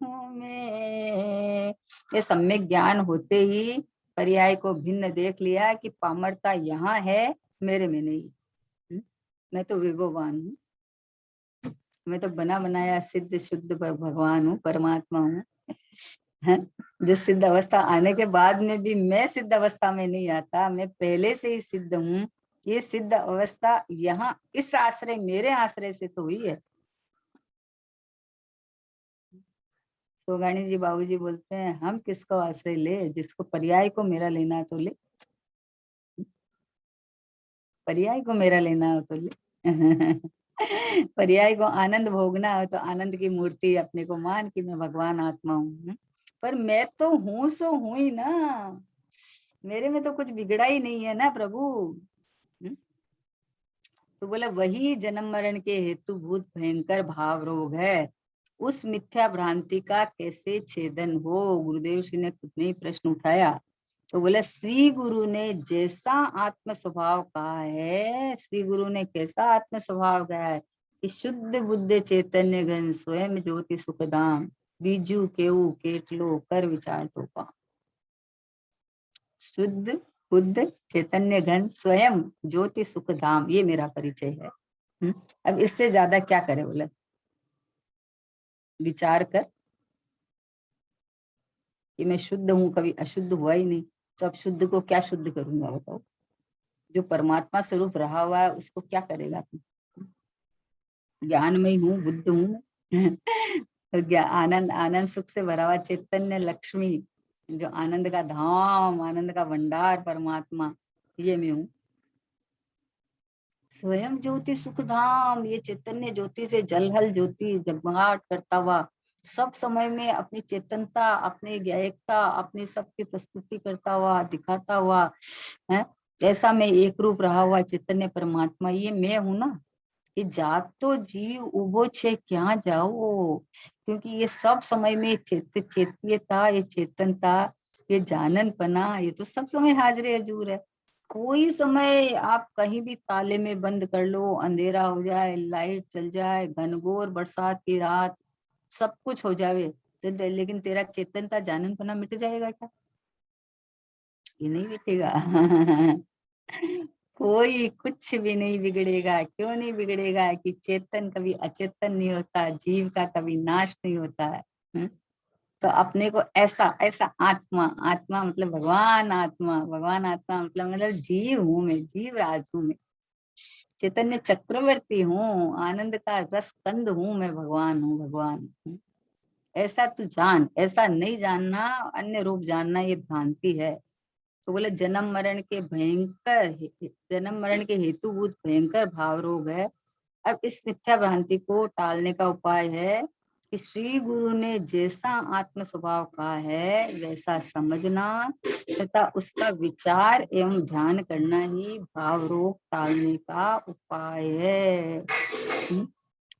हूँ मैं। ये सम्यक ज्ञान होते ही पर्याय को भिन्न देख लिया कि पामरता यहाँ है, मेरे में नहीं। मैं तो विभवान हूँ, मैं तो बना बनाया सिद्ध शुद्ध पर भगवान हूँ, परमात्मा हूँ। जो सिद्ध अवस्था आने के बाद में भी मैं सिद्ध अवस्था में नहीं आता, मैं पहले से ही सिद्ध हूँ। ये सिद्ध अवस्था यहाँ इस आश्रय, मेरे आश्रय से तो हुई है। तो गाणी जी बाबूजी बोलते हैं, हम किसको आश्रय ले? जिसको पर्याय को मेरा लेना है तो ले, पर्याय को मेरा लेना हो तो ले। पर्याय को आनंद भोगना हो तो आनंद की मूर्ति अपने को मान कि मैं भगवान आत्मा हूँ। पर मैं तो हूँ सो हूँ ही ना, मेरे में तो कुछ बिगड़ा ही नहीं है ना प्रभु। तो बोला वही जन्म मरण के हेतु भूत भयंकर भाव रोग है। उस मिथ्या भ्रांति का कैसे छेदन हो? गुरुदेव श्री ने कितने ही प्रश्न उठाया, तो बोले श्री गुरु ने जैसा आत्म स्वभाव कहा है, श्री गुरु ने कैसा आत्म स्वभाव कहा है कि शुद्ध बुद्ध चैतन्य घन स्वयं ज्योति सुखधाम बीजू केऊ केटलो कर विचार टोपा। शुद्ध बुद्ध चैतन्य घन स्वयं ज्योति सुखधाम, ये मेरा परिचय है। अब इससे ज्यादा क्या करे? बोले विचार कर कि मैं शुद्ध हूँ, कभी अशुद्ध हुआ ही नहीं, तो अब शुद्ध को क्या शुद्ध करूंगा बताओ? जो परमात्मा स्वरूप रहा हुआ है उसको क्या करेगा तुम? ज्ञानमय हूँ, बुद्ध हूँ तो आनंद आनंद सुख से भरा हुआ चैतन्य लक्ष्मी, जो आनंद का धाम, आनंद का भंडार परमात्मा, ये मैं हूँ। स्वयं ज्योति सुख धाम, ये चैतन्य ज्योति से जलहल ज्योति जगमगाहट करता हुआ, सब समय में अपनी चेतनता, अपनी ज्ञायकता, अपनी सबकी प्रस्तुति करता हुआ, दिखाता हुआ है, ऐसा मैं एक रूप रहा हुआ चैतन्य परमात्मा, ये मैं हूं ना। ये जात तो जीव उभो छे क्या जाओ, क्योंकि ये सब समय में चेत्यता, ये चेतनता, ये जाननपना, ये तो सब समय हाजिर हजूर है। कोई समय आप कहीं भी ताले में बंद कर लो, अंधेरा हो जाए, लाइट चल जाए, घनघोर बरसात की रात, सब कुछ हो जावे, लेकिन तेरा चेतनता जाननपना मिट जाएगा क्या? ये नहीं मिटेगा कोई कुछ भी नहीं बिगड़ेगा। क्यों नहीं बिगड़ेगा? कि चेतन कभी अचेतन नहीं होता, जीव का कभी नाश नहीं होता है। तो अपने को ऐसा ऐसा आत्मा, आत्मा मतलब भगवान आत्मा, भगवान आत्मा मतलब जीव हूँ मैं, जीव राज हूँ मैं, चैतन्य चक्रवर्ती हूँ, आनंद का रस कंद हूँ मैं, भगवान हूँ, भगवान हूँ। ऐसा तू जान, ऐसा नहीं जानना, अन्य रूप जानना ये भ्रांति है। तो बोले जन्म मरण के भयंकर, जन्म मरण के हेतुभूत भयंकर भाव रोग है। अब इस मिथ्या भ्रांति को टालने का उपाय है कि श्री गुरु ने जैसा आत्म स्वभाव कहा है वैसा समझना तथा उसका विचार एवं ध्यान करना ही भाव रोग टालने का उपाय है।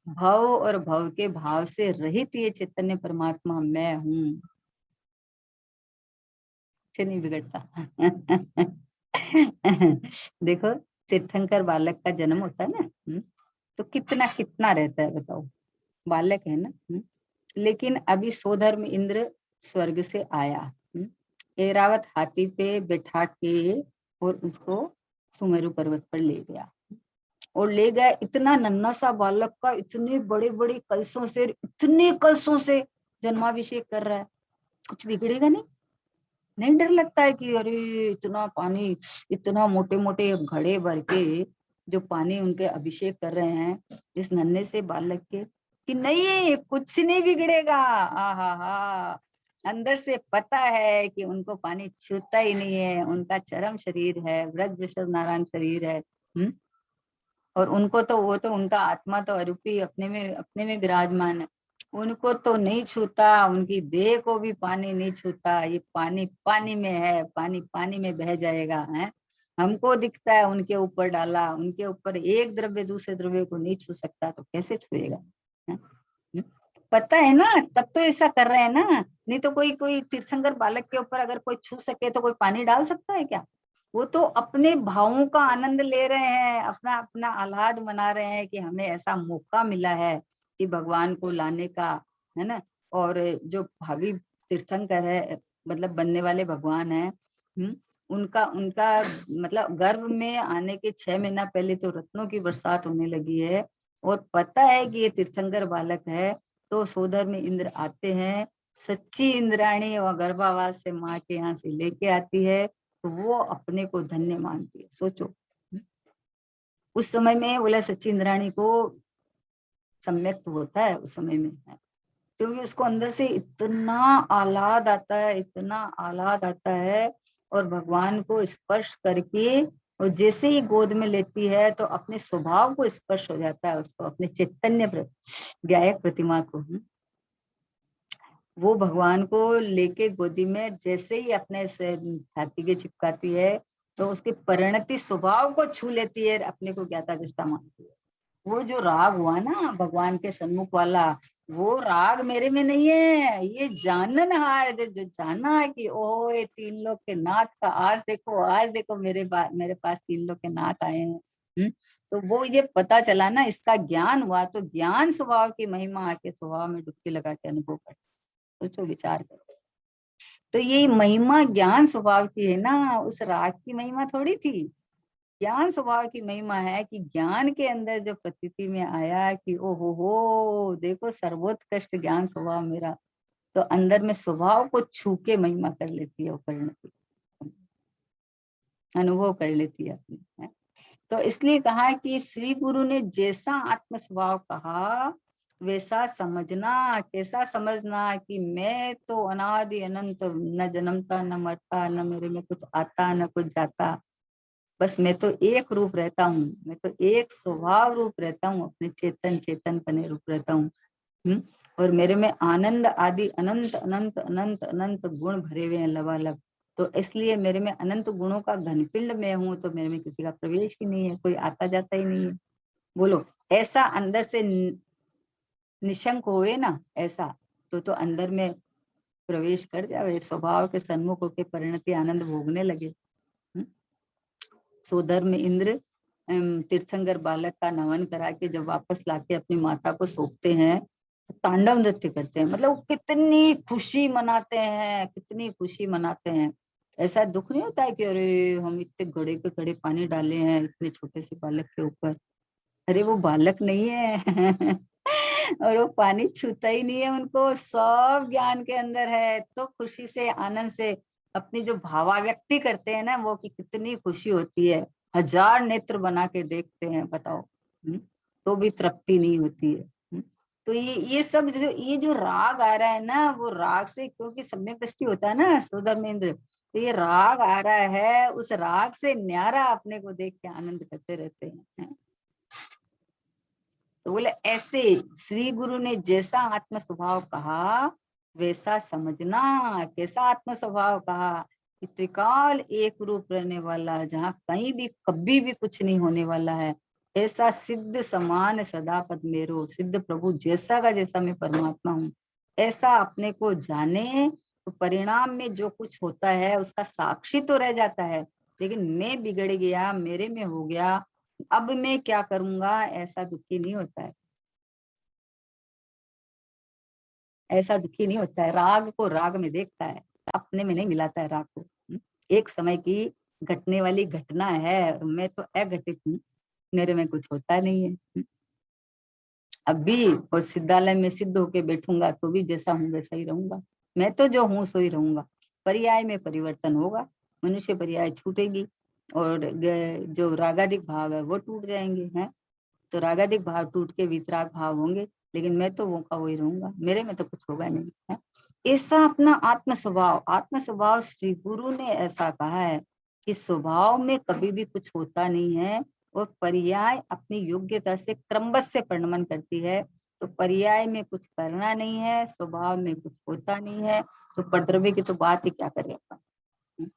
भव और भव के भाव से रहित ये चैतन्य परमात्मा मैं हूँ, से नहीं बिगड़ता देखो, तीर्थंकर बालक का जन्म होता है ना, तो कितना कितना रहता है बताओ, बालक है ना। लेकिन अभी सोधर्म इंद्र स्वर्ग से आया, ऐरावत हाथी पे बैठा के और उसको सुमेरु पर्वत पर ले गया, और ले गया इतना नन्हा सा बालक का, इतने बड़े बड़े कलशों से, इतने कलशों से जन्माभिषेक कर रहा है, कुछ बिगड़ेगा नहीं? नहीं डर लगता है कि अरे इतना पानी, इतना मोटे मोटे घड़े भर के जो पानी उनके अभिषेक कर रहे हैं इस नन्हे से बालक के, कि नहीं कुछ नहीं बिगड़ेगा। हा हा, अंदर से पता है कि उनको पानी छूता ही नहीं है, उनका चरम शरीर है, व्रज वृषभ नारायण शरीर है। और उनको तो, वो तो उनका आत्मा तो अरूपी अपने में विराजमान है, उनको तो नहीं छूता, उनकी देह को भी पानी नहीं छूता। ये पानी पानी में है, पानी पानी में बह जाएगा है। हमको दिखता है उनके ऊपर डाला, उनके ऊपर एक द्रव्य दूसरे द्रव्य को नहीं छू सकता, तो कैसे छुएगा है? पता है ना, तब तो ऐसा कर रहे हैं ना। नहीं तो कोई कोई तीर्थंकर बालक के ऊपर अगर कोई छू सके तो कोई पानी डाल सकता है क्या? वो तो अपने भावों का आनंद ले रहे हैं, अपना अपना आह्लाद मना रहे हैं कि हमें ऐसा मौका मिला है कि भगवान को लाने का, है ना। और जो भावी तीर्थंकर है, मतलब बनने वाले भगवान है, उनका उनका मतलब गर्भ में आने के 6 महीना पहले तो रत्नों की बरसात होने लगी है, और पता है कि ये तीर्थंकर बालक है, तो सोधर में इंद्र आते हैं, सच्ची इंद्राणी और गर्भावास से माँ के यहाँ से लेके आती है, तो वो अपने को धन्य मानती है। सोचो, उस समय में बोला सच्ची इंद्राणी को सम्यक होता है उस समय में, क्योंकि उसको अंदर से इतना आह्लाद आता है, इतना आह्लाद आता है, और भगवान को स्पर्श करके और जैसे ही गोद में लेती है तो अपने स्वभाव को स्पर्श हो जाता है उसको, अपने चैतन्य गायक प्रतिमा को। वो भगवान को लेके गोदी में जैसे ही अपने से छाती के चिपकाती है, तो उसके परिणति स्वभाव को छू लेती है, अपने को ज्ञाता दृष्टा मानती है। वो जो राग हुआ ना भगवान के सन्मुख वाला, वो राग मेरे में नहीं है, ये जानन हार, जो जाना है कि ओ ये तीन लोग के नाथ का आज देखो मेरे पास तीन लोग के नाथ आए हैं। तो वो ये पता चला ना, इसका ज्ञान हुआ, तो ज्ञान स्वभाव की महिमा आके स्वभाव में डुबकी लगा के अनुभव कर, सोचो विचार करो। तो ये महिमा ज्ञान स्वभाव की है ना, उस राग की महिमा थोड़ी थी। ज्ञान स्वभाव की महिमा है कि ज्ञान के अंदर जो प्रतीति में आया कि ओ हो देखो सर्वोत्कृष्ट ज्ञान स्वभाव मेरा, तो अंदर में स्वभाव को छू के महिमा कर लेती है, वो परिणति अनुभव कर लेती है अपनी, है? तो इसलिए कहा कि श्री गुरु ने जैसा आत्म स्वभाव कहा वैसा समझना। कैसा समझना कि मैं तो अनादि अनंत, न जन्मता न मरता, न मेरे में कुछ आता न कुछ जाता, बस मैं तो एक रूप रहता हूँ, मैं तो एक स्वभाव रूप रहता हूँ, अपने चेतन चेतन बने रूप रहता हूँ। और मेरे में आनंद आदि अनंत अनंत अनंत अनंत गुण भरे हुए हैं लबालब। तो इसलिए मेरे में अनंत गुणों का घनपिंड में हूँ, तो मेरे में किसी का प्रवेश ही नहीं है, कोई आता जाता ही नहीं है। बोलो ऐसा अंदर से निशंक होए ना, ऐसा तो अंदर में प्रवेश कर जाए, स्वभाव के सन्मुख होकर परिणति आनंद भोगने लगे। सोधर्म इंद्र तीर्थंकर बालक का नमन करा के जब वापस लाके अपनी माता को सौंपते हैं, तो तांडव नृत्य करते हैं, मतलब वो कितनी खुशी मनाते हैं, कितनी खुशी मनाते हैं। ऐसा दुख नहीं होता है कि अरे हम इतने घड़े पे घड़े पानी डाले हैं इतने छोटे से बालक के ऊपर, अरे वो बालक नहीं है और वो पानी छूता ही नहीं है उनको, सब ज्ञान के अंदर है। तो खुशी से आनंद से अपनी जो भावाव्यक्ति करते हैं ना, वो की कितनी खुशी होती है। हजार नेत्र बना के देखते हैं, बताओ, तो भी तृप्ति नहीं होती है। तो ये सब ये जो राग आ रहा है ना, वो राग से, क्योंकि सम्यक दृष्टि होता है ना सुधर्मेंद्र, तो ये राग आ रहा है, उस राग से न्यारा अपने को देख के आनंद करते रहते हैं। तो बोले ऐसे श्री गुरु ने जैसा आत्म स्वभाव कहा वैसा समझना। कैसा आत्म स्वभाव कहा कि त्रिकाल एक रूप रहने वाला, जहाँ कहीं भी कभी भी कुछ नहीं होने वाला है, ऐसा सिद्ध समान सदा पद मेरो, सिद्ध प्रभु जैसा का जैसा मैं परमात्मा हूँ, ऐसा अपने को जाने। तो परिणाम में जो कुछ होता है उसका साक्षी तो रह जाता है, लेकिन मैं बिगड़ गया, मेरे में हो गया, अब मैं क्या करूंगा, ऐसा दुखी नहीं होता है। ऐसा दुखी नहीं होता है, राग को राग में देखता है, अपने में नहीं मिलाता है राग को। एक समय की घटने वाली घटना है, मैं तो अघटित हूँ, मेरे में कुछ होता नहीं है। अब भी और सिद्धालय में सिद्ध होके बैठूंगा तो भी जैसा हूँ वैसा ही रहूंगा, मैं तो जो हूँ सो ही रहूंगा। पर्याय में परिवर्तन होगा, मनुष्य पर्याय छूटेगी, और जो रागादिक भाव है वो टूट जाएंगे हैं। तो रागादिक भाव टूट के वितराग भाव होंगे, लेकिन मैं तो वो का वही रहूंगा, मेरे में तो कुछ होगा नहीं है। ऐसा अपना आत्म स्वभाव श्री गुरु ने ऐसा कहा है कि स्वभाव में कभी भी कुछ होता नहीं है, और पर्याय अपनी योग्यता से क्रमबद्ध से परिणमन करती है। तो पर्याय में कुछ करना नहीं है, स्वभाव में कुछ होता नहीं है, तो परद्रव्य की तो बात ही क्या करें अपन।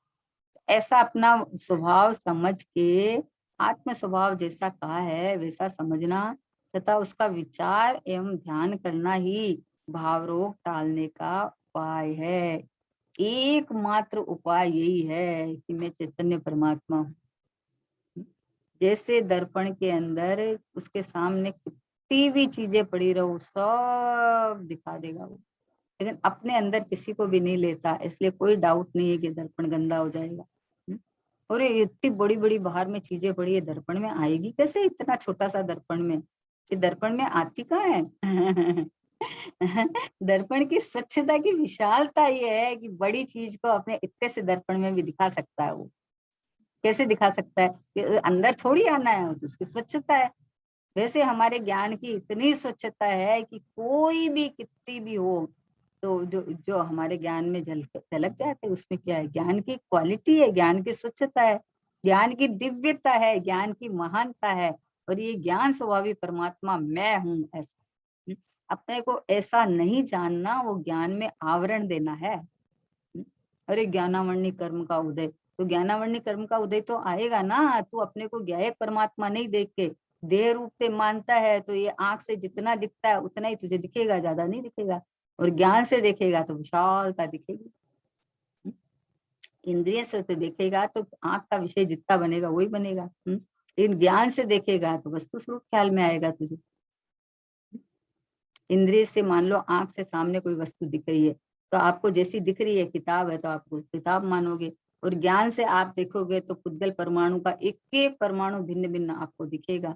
ऐसा अपना स्वभाव समझ के, आत्म स्वभाव जैसा कहा है वैसा समझना, तथा उसका विचार एवं ध्यान करना ही भाव रोग टालने का उपाय है। एकमात्र उपाय यही है कि मैं चैतन्य परमात्मा हूँ। जैसे दर्पण के अंदर उसके सामने कितनी भी चीजें पड़ी रहो, सब दिखा देगा वो, लेकिन अपने अंदर किसी को भी नहीं लेता, इसलिए कोई डाउट नहीं है कि दर्पण गंदा हो जाएगा। और ये इतनी बड़ी बड़ी बाहर में चीजें पड़ी है, दर्पण में आएगी कैसे, इतना छोटा सा दर्पण में, ये दर्पण में आती कहाँ है दर्पण की स्वच्छता की विशालता ये है कि बड़ी चीज को अपने इतने से दर्पण में भी दिखा सकता है वो। कैसे दिखा सकता है कि अंदर थोड़ी आना है, तो उसकी स्वच्छता है। वैसे हमारे ज्ञान की इतनी स्वच्छता है कि कोई भी कितनी भी हो, तो जो जो हमारे ज्ञान में झलक झलक जाते हैं, उसमें क्या है, ज्ञान की क्वालिटी है, ज्ञान की स्वच्छता है, ज्ञान की दिव्यता है, ज्ञान की महानता है। और ये ज्ञान स्वभावी परमात्मा मैं हूँ ऐसा। अपने को ऐसा नहीं जानना, वो ज्ञान में आवरण देना है। अरे ज्ञानावरणी कर्म का उदय, तो ज्ञानावरणी कर्म का उदय तो आएगा ना, तू अपने को ज्ञायक परमात्मा नहीं देख के, देह रूप से मानता है तो ये आंख से जितना दिखता है उतना ही तुझे दिखेगा, ज्यादा नहीं दिखेगा। और ज्ञान से देखेगा तो विशालता दिखेगी। इंद्रिय से तो देखेगा तो आंख का विषय जितना बनेगा वही बनेगा। लेकिन ज्ञान से देखेगा तो वस्तु स्वरूप ख्याल में आएगा तुझे। इंद्रिय से मान लो आंख से सामने कोई वस्तु दिख रही है तो आपको जैसी दिख रही है किताब है तो आपको किताब मानोगे। और ज्ञान से आप देखोगे तो पुद्गल परमाणु का एक एक परमाणु भिन्न भिन्न आपको दिखेगा।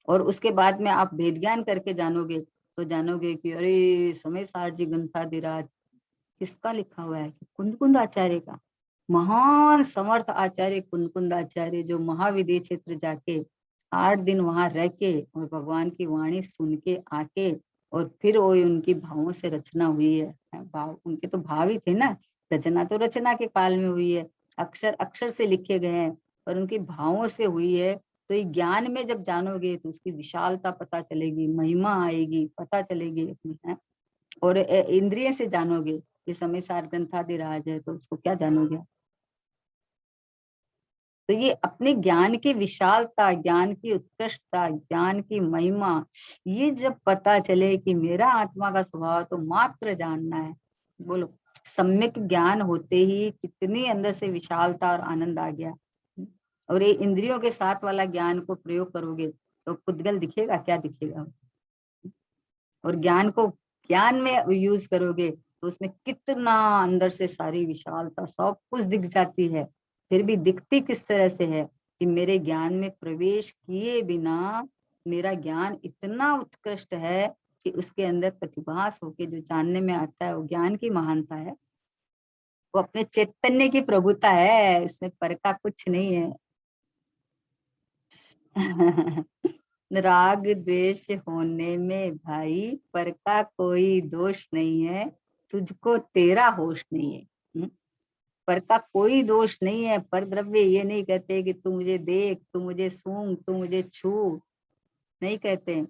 और उसके बाद में आप भेद ज्ञान करके जानोगे तो जानोगे कि अरे समय सार जी ग्रंथाधिराज किसका लिखा हुआ है? कुंदकुंद आचार्य का। महान समर्थ आचार्य कुंदकुंद आचार्य जो महाविद्य क्षेत्र जाके 8 दिन वहां रह के और भगवान की वाणी सुन के आके और फिर वो उनकी भावों से रचना हुई है। भाव उनके तो भाव ही थे ना। रचना तो रचना के काल में हुई है, अक्षर अक्षर से लिखे गए हैं, पर उनकी भावों से हुई है। तो ये ज्ञान में जब जानोगे तो उसकी विशालता पता चलेगी, महिमा आएगी, पता चलेगी अपनी है। और इंद्रिय से जानोगे ये समय सार ग्रंथाधिराज है तो उसको क्या जानोगे? तो ये अपने ज्ञान की विशालता, ज्ञान की उत्कृष्टता, ज्ञान की महिमा, ये जब पता चले कि मेरा आत्मा का स्वभाव तो मात्र जानना है। बोलो, सम्यक ज्ञान होते ही कितनी अंदर से विशालता और आनंद आ गया। और ये इंद्रियों के साथ वाला ज्ञान को प्रयोग करोगे तो पुद्गल दिखेगा, क्या दिखेगा? और ज्ञान को ज्ञान में यूज करोगे तो उसमें कितना अंदर से सारी विशालता सब कुछ दिख जाती है। फिर भी दिखती किस तरह से है कि मेरे ज्ञान में प्रवेश किए बिना मेरा ज्ञान इतना उत्कृष्ट है कि उसके अंदर प्रतिभास होके जो जानने में आता है वो ज्ञान की महानता है। वो अपने चैतन्य की प्रभुता है, इसमें पर का कुछ नहीं है। राग द्वेष होने में भाई पर का कोई दोष नहीं है, तुझको तेरा होश नहीं है। पर का कोई दोष नहीं है। पर द्रव्य ये नहीं कहते कि तू मुझे देख, तू मुझे सूंघ, तू मुझे छू, नहीं कहते।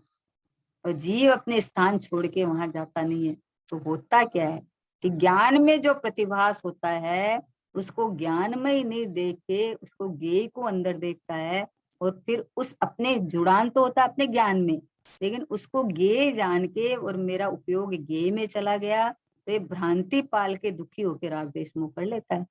और जीव अपने स्थान छोड़ के वहां जाता नहीं है। तो होता क्या है कि ज्ञान में जो प्रतिभास होता है उसको ज्ञान में ही नहीं देख के उसको ज्ञेय को अंदर देखता है। और फिर उस अपने जुड़ान तो होता है अपने ज्ञान में, लेकिन उसको ज्ञेय जान के और मेरा उपयोग ज्ञेय में चला गया तो ये भ्रांति पाल के दुखी होकर राग द्वेष मोह कर लेता है।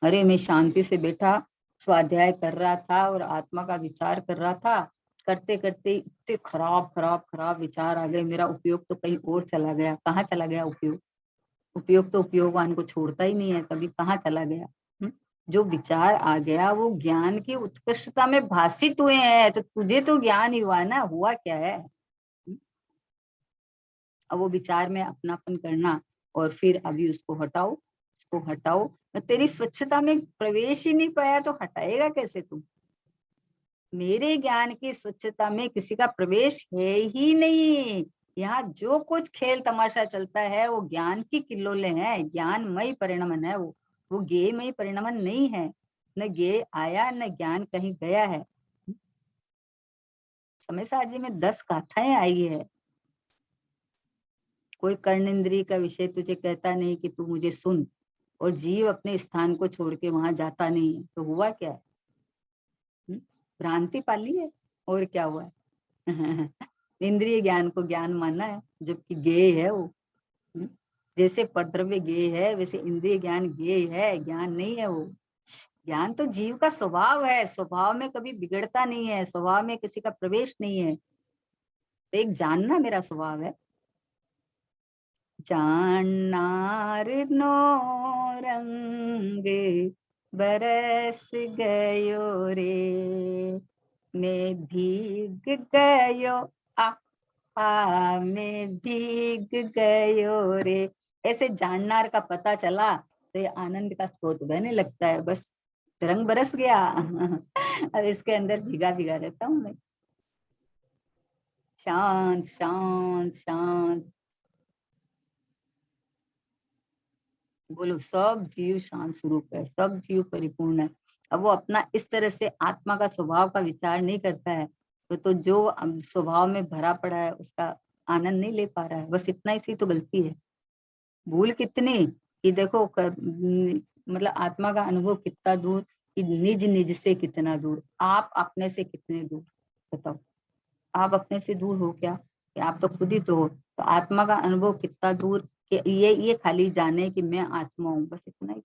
अरे मैं शांति से बैठा स्वाध्याय कर रहा था और आत्मा का विचार कर रहा था, करते करते इतने खराब खराब खराब विचार आ गए, मेरा उपयोग तो कहीं और चला गया। कहाँ चला गया उपयोग? उपयोग तो उपयोगवान को छोड़ता ही नहीं है, कभी कहाँ चला गया? जो विचार आ गया वो ज्ञान की उत्कृष्टता में भाषित हुए हैं, तो तुझे तो ज्ञान ही हुआ ना, हुआ क्या है? अब वो विचार में अपनापन करना और फिर अभी उसको हटाओ, उसको हटाओ। तो तेरी स्वच्छता में प्रवेश ही नहीं पाया तो हटाएगा कैसे तू? मेरे ज्ञान की स्वच्छता में किसी का प्रवेश है ही नहीं। यहाँ जो कुछ खेल तमाशा चलता है वो ज्ञान की किल्लोले हैं, ज्ञानमय परिणमन है वो ज्ञेयमय परिणमन नहीं है। न ज्ञेय आया न ज्ञान कहीं गया है। समय सार जी में 10 गाथाएं आई है। कोई कर्णेंद्रिय का विषय तुझे कहता नहीं कि तू मुझे सुन, और जीव अपने स्थान को छोड़ के वहां जाता नहीं है, तो हुआ क्या है? भ्रांति पाली है, और क्या हुआ है? इंद्रिय ज्ञान को ज्ञान मानना है जबकि ज्ञेय है वो। हम्म, जैसे परद्रव्य ज्ञेय है वैसे इंद्रिय ज्ञान ज्ञेय है, ज्ञान नहीं है वो। ज्ञान तो जीव का स्वभाव है, स्वभाव में कभी बिगड़ता नहीं है, स्वभाव में किसी का प्रवेश नहीं है। तो एक जानना मेरा स्वभाव है। जाननार नो रंग बरस गयो रे, मैं भीग गयो मैं भीग गयो रे। ऐसे जाननार का पता चला तो ये आनंद का स्रोत बहने लगता है, बस रंग बरस गया। अब इसके अंदर भीगा भीगा रहता हूँ मैं, शांत शांत शांत। बोलो, सब जीव शांत स्वरूप है, सब जीव परिपूर्ण है। अब वो अपना इस तरह से आत्मा का स्वभाव का विचार नहीं करता है तो जो स्वभाव में भरा पड़ा है उसका आनंद नहीं ले पा रहा है। बस इतना ही सी तो गलती है। भूल कितनी कि देखो मतलब आत्मा का अनुभव कितना दूर कि निज निज से कितना दूर, आप अपने से कितने दूर। बताओ, आप अपने से दूर हो क्या? कि आप तो खुद ही तो हो। तो आत्मा का अनुभव कितना दूर, कि ये खाली जाने कि मैं आत्मा हूँ, बस इतना ही।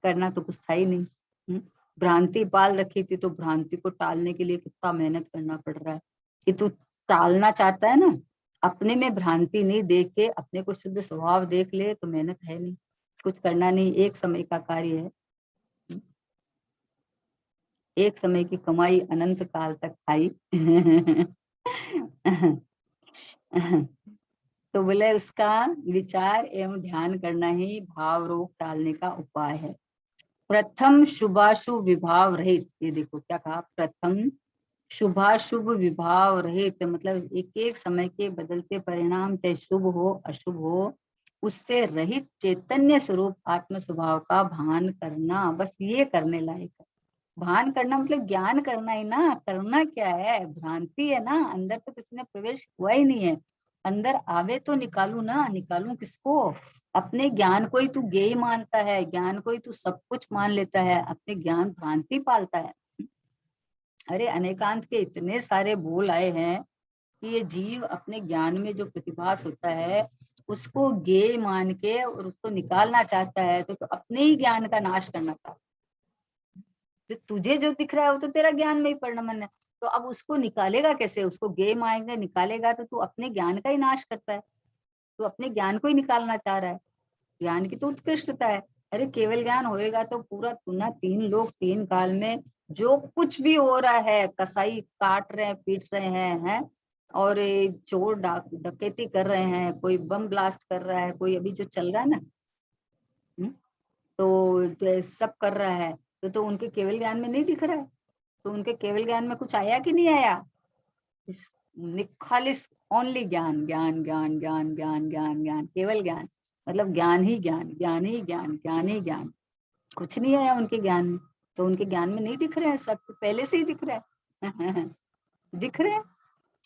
करना तो कुछ था ही नहीं। भ्रांति पाल रखी थी, तो भ्रांति को टालने के लिए कितना मेहनत करना पड़ रहा है। कि तू टालना चाहता है ना, अपने में भ्रांति नहीं देख के अपने को शुद्ध स्वभाव देख ले, तो मेहनत है नहीं, कुछ करना नहीं, एक समय का कार्य है। एक समय की कमाई अनंत काल तक खाई। तो बोले उसका विचार एवं ध्यान करना ही भाव रोग टालने का उपाय है। प्रथम शुभाशुभ विभाव रहित, ये देखो क्या कहा, प्रथम शुभाशुभ विभाव रहित, मतलब एक एक समय के बदलते परिणाम, चाहे शुभ हो अशुभ हो, उससे रहित चैतन्य स्वरूप आत्म स्वभाव का भान करना, बस ये करने लायक है। भान करना मतलब ज्ञान करना ही ना, करना क्या है, भ्रांति है ना, अंदर तो किसी ने प्रवेश हुआ ही नहीं है। अंदर आवे तो निकालू ना, निकालू किसको? अपने ज्ञान को ही तू ज्ञेय मानता है, ज्ञान को ही तू सब कुछ मान लेता है, अपने ज्ञान भ्रांति पालता है। अरे अनेकांत के इतने सारे बोल आए हैं कि ये जीव अपने ज्ञान में जो प्रतिभास होता है उसको ज्ञेय मान के और उसको निकालना चाहता है, तो अपने ही ज्ञान का नाश करना चाहता है। जो तुझे जो दिख रहा है वो तो तेरा ज्ञान में ही परिणमन है, तो अब उसको निकालेगा कैसे? उसको गेम आएंगे निकालेगा तो तू अपने ज्ञान का ही नाश करता है, तू अपने ज्ञान को ही निकालना चाह रहा है। ज्ञान की तो उत्कृष्टता है। अरे केवल ज्ञान होएगा तो पूरा तुना तीन लोग तीन काल में जो कुछ भी हो रहा है, कसाई काट रहे हैं पीट रहे हैं और चोर डकैती कर रहे हैं, कोई बम ब्लास्ट कर रहा है, कोई अभी जो चल रहा है ना, तो सब कर रहा है, तो उनके केवल ज्ञान में नहीं दिख रहा है? तो उनके केवल ज्ञान में कुछ आया कि नहीं आया? इस खालिस ओनली ज्ञान, ज्ञान ज्ञान ज्ञान ज्ञान ज्ञान ज्ञान, केवल ज्ञान, मतलब ज्ञान ही ज्ञान, ज्ञान ही ज्ञान, ज्ञान ही ज्ञान, कुछ नहीं आया उनके ज्ञान में। तो उनके ज्ञान में नहीं दिख रहे हैं, सब तो पहले से ही दिख रहा है। दिख रहे हैं।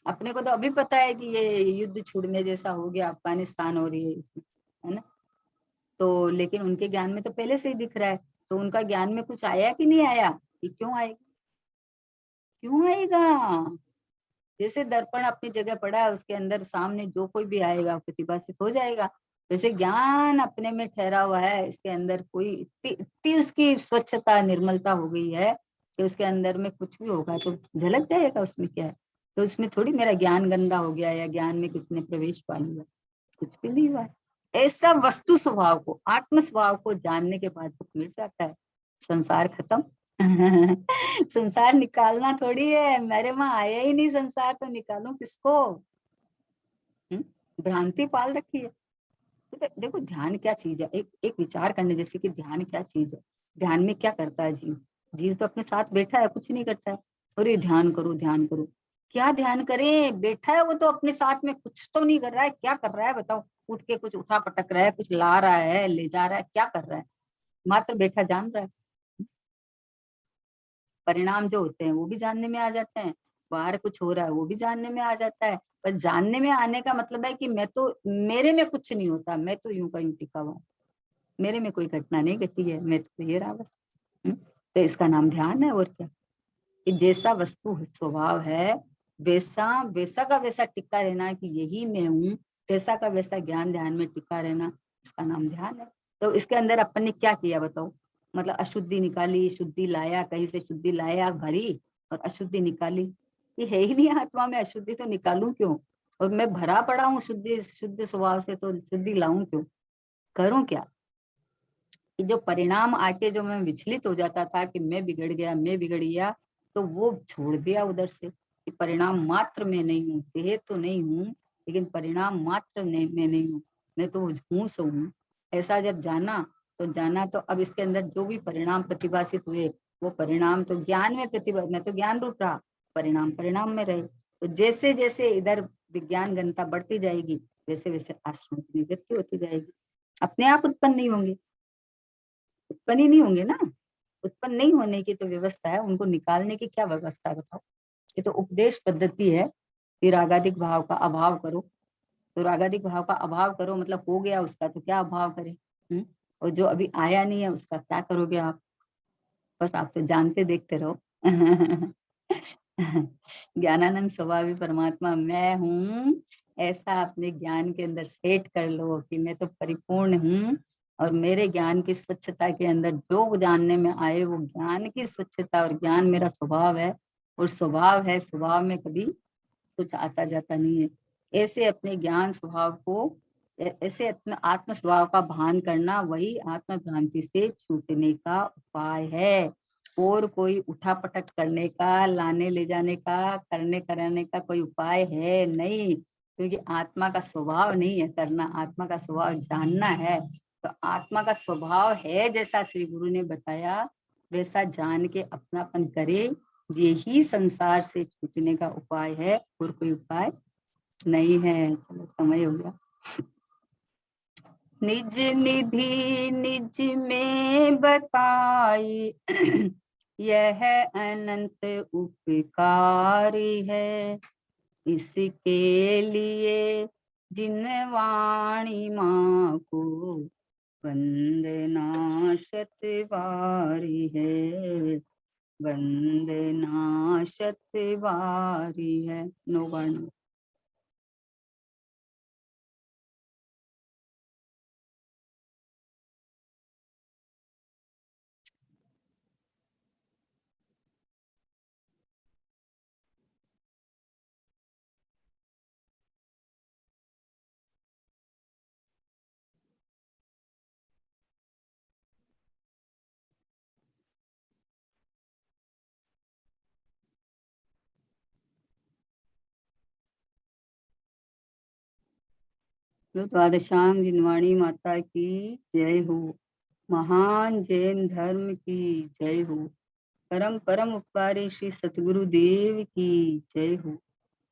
अपने को तो अभी पता है कि ये युद्ध छुड़ने जैसा हो गया, अफगानिस्तान हो रही है इसमें, है ना? तो लेकिन उनके ज्ञान में तो पहले से ही दिख रहा है। तो उनका ज्ञान में कुछ आया कि नहीं आया? कि क्यों आएगा, क्यों आएगा? जैसे दर्पण अपनी जगह पड़ा है, उसके अंदर सामने जो कोई भी आएगा प्रतिभासित हो जाएगा। जैसे ज्ञान अपने में ठहरा हुआ है, इसके अंदर कोई इतनी उसकी स्वच्छता निर्मलता हो गई है कि उसके अंदर में कुछ भी होगा तो झलक जाएगा उसमें क्या है। तो इसमें थोड़ी मेरा ज्ञान गंदा हो गया या ज्ञान में किसने प्रवेश पा लिया, कुछ भी नहीं हुआ है। ऐसा वस्तु स्वभाव को, आत्म स्वभाव को जानने के बाद तो मिल जाता है, संसार खत्म। संसार निकालना थोड़ी है, मेरे वहां आया ही नहीं संसार, तो निकालूं किसको? भ्रांति पाल रखी है। तो देखो ध्यान क्या चीज है, एक एक विचार करने जैसे कि ध्यान क्या चीज है। ध्यान में क्या करता है जीव? जीव तो अपने साथ बैठा है, कुछ नहीं करता है। अरे ध्यान करो ध्यान करो, क्या ध्यान करे? बैठा है वो तो अपने साथ में, कुछ तो नहीं कर रहा है, क्या कर रहा है बताओ? उठ के कुछ उठा पटक रहा है, कुछ ला रहा है, ले जा रहा है, क्या कर रहा है? मात्र बैठा जान रहा है। परिणाम जो होते हैं वो भी जानने में आ जाते हैं, बाहर कुछ हो रहा है वो भी जानने में आ जाता है। पर जानने में आने का मतलब है कि मैं तो, मेरे में कुछ नहीं होता, मैं तो यूं का यूं टिका हुआ, मेरे में कोई घटना नहीं घटी है, मैं तो ये रहा बस। तो इसका नाम ध्यान है, और क्या? कि जैसा वस्तु स्वभाव है वैसा वैसा का वैसा टिका रहना, कि यही मैं हूँ, वैसा का वैसा ज्ञान ध्यान में टिका रहना, इसका नाम ध्यान है। तो इसके अंदर अपन ने क्या किया बताओ? मतलब अशुद्धि निकाली, शुद्धि लाया, कहीं से शुद्धि लाया भरी और अशुद्धि निकाली। ये है ही नहीं आत्मा में, अशुद्धि तो निकालूं क्यों? और मैं भरा पड़ा हूँ शुद्धि शुद्ध स्वभाव से, तो शुद्धि लाऊं क्यों? करूं क्या? कि जो परिणाम आके जो मैं विचलित हो जाता था कि मैं बिगड़ गया, मैं बिगड़ गया, तो वो छोड़ दिया उधर से, कि परिणाम मात्र मैं नहीं हूँ, देह तो नहीं हूँ, लेकिन परिणाम मात्र नहीं, मैं नहीं हूँ, मैं तो हूँ सो हूँ। ऐसा जब जाना, तो जाना तो अब इसके अंदर जो भी परिणाम प्रतिभासित हुए, वो परिणाम तो ज्ञान में प्रतिभा, मैं तो ज्ञान रूप रहा, परिणाम परिणाम में रहे। तो जैसे जैसे इधर विज्ञान घनता बढ़ती जाएगी, वैसे वैसे आश्रम की निवृत्ति होती जाएगी, अपने आप उत्पन्न नहीं होंगे, उत्पन्न ही नहीं होंगे ना। उत्पन्न नहीं होने की तो व्यवस्था है, उनको निकालने की क्या व्यवस्था है बताओ? ये तो उपदेश पद्धति है कि रागादिक भाव का अभाव करो। तो रागादिक भाव का अभाव करो मतलब हो गया उसका, तो क्या अभाव करें? और जो अभी आया नहीं है उसका क्या करोगे आप? बस आप तो जानते देखते रहो। ज्ञानानंद स्वभावी परमात्मा मैं हूँ, ऐसा अपने ज्ञान के अंदर सेट कर लो कि मैं तो परिपूर्ण हूँ और मेरे ज्ञान की स्वच्छता के अंदर जो वो जानने में आए वो ज्ञान की स्वच्छता, और ज्ञान मेरा स्वभाव है और स्वभाव है, स्वभाव में कभी कुछ आता जाता नहीं है। ऐसे अपने ज्ञान स्वभाव को, ऐसे अपने आत्म स्वभाव का भान करना वही आत्म भ्रांति से छूटने का उपाय है। और कोई उठा पटक करने का, लाने ले जाने का, करने कराने का कोई उपाय है नहीं, क्योंकि आत्मा का स्वभाव नहीं है करना, आत्मा का स्वभाव जानना है। तो आत्मा का स्वभाव है जैसा श्री गुरु ने बताया वैसा जान के अपनापन करे, यही संसार से छूटने का उपाय है, और कोई उपाय नहीं है। चलो समय हो गया। निज निधि निज में बताई यह अनंत उपकारी है, इसके लिए जिन वाणी माँ को वंदना शत बारी है, वंदना शत बारी है। नो वर्ण। जो द्वादशांग जिनवाणी माता की जय हो। महान जैन धर्म की जय हो। परम परम उपकारी श्री सतगुरु देव की जय हो।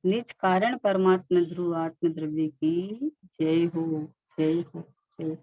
निज कारण परमात्मा ध्रुव आत्म द्रव्य की जय हो। जय हो। जय हो।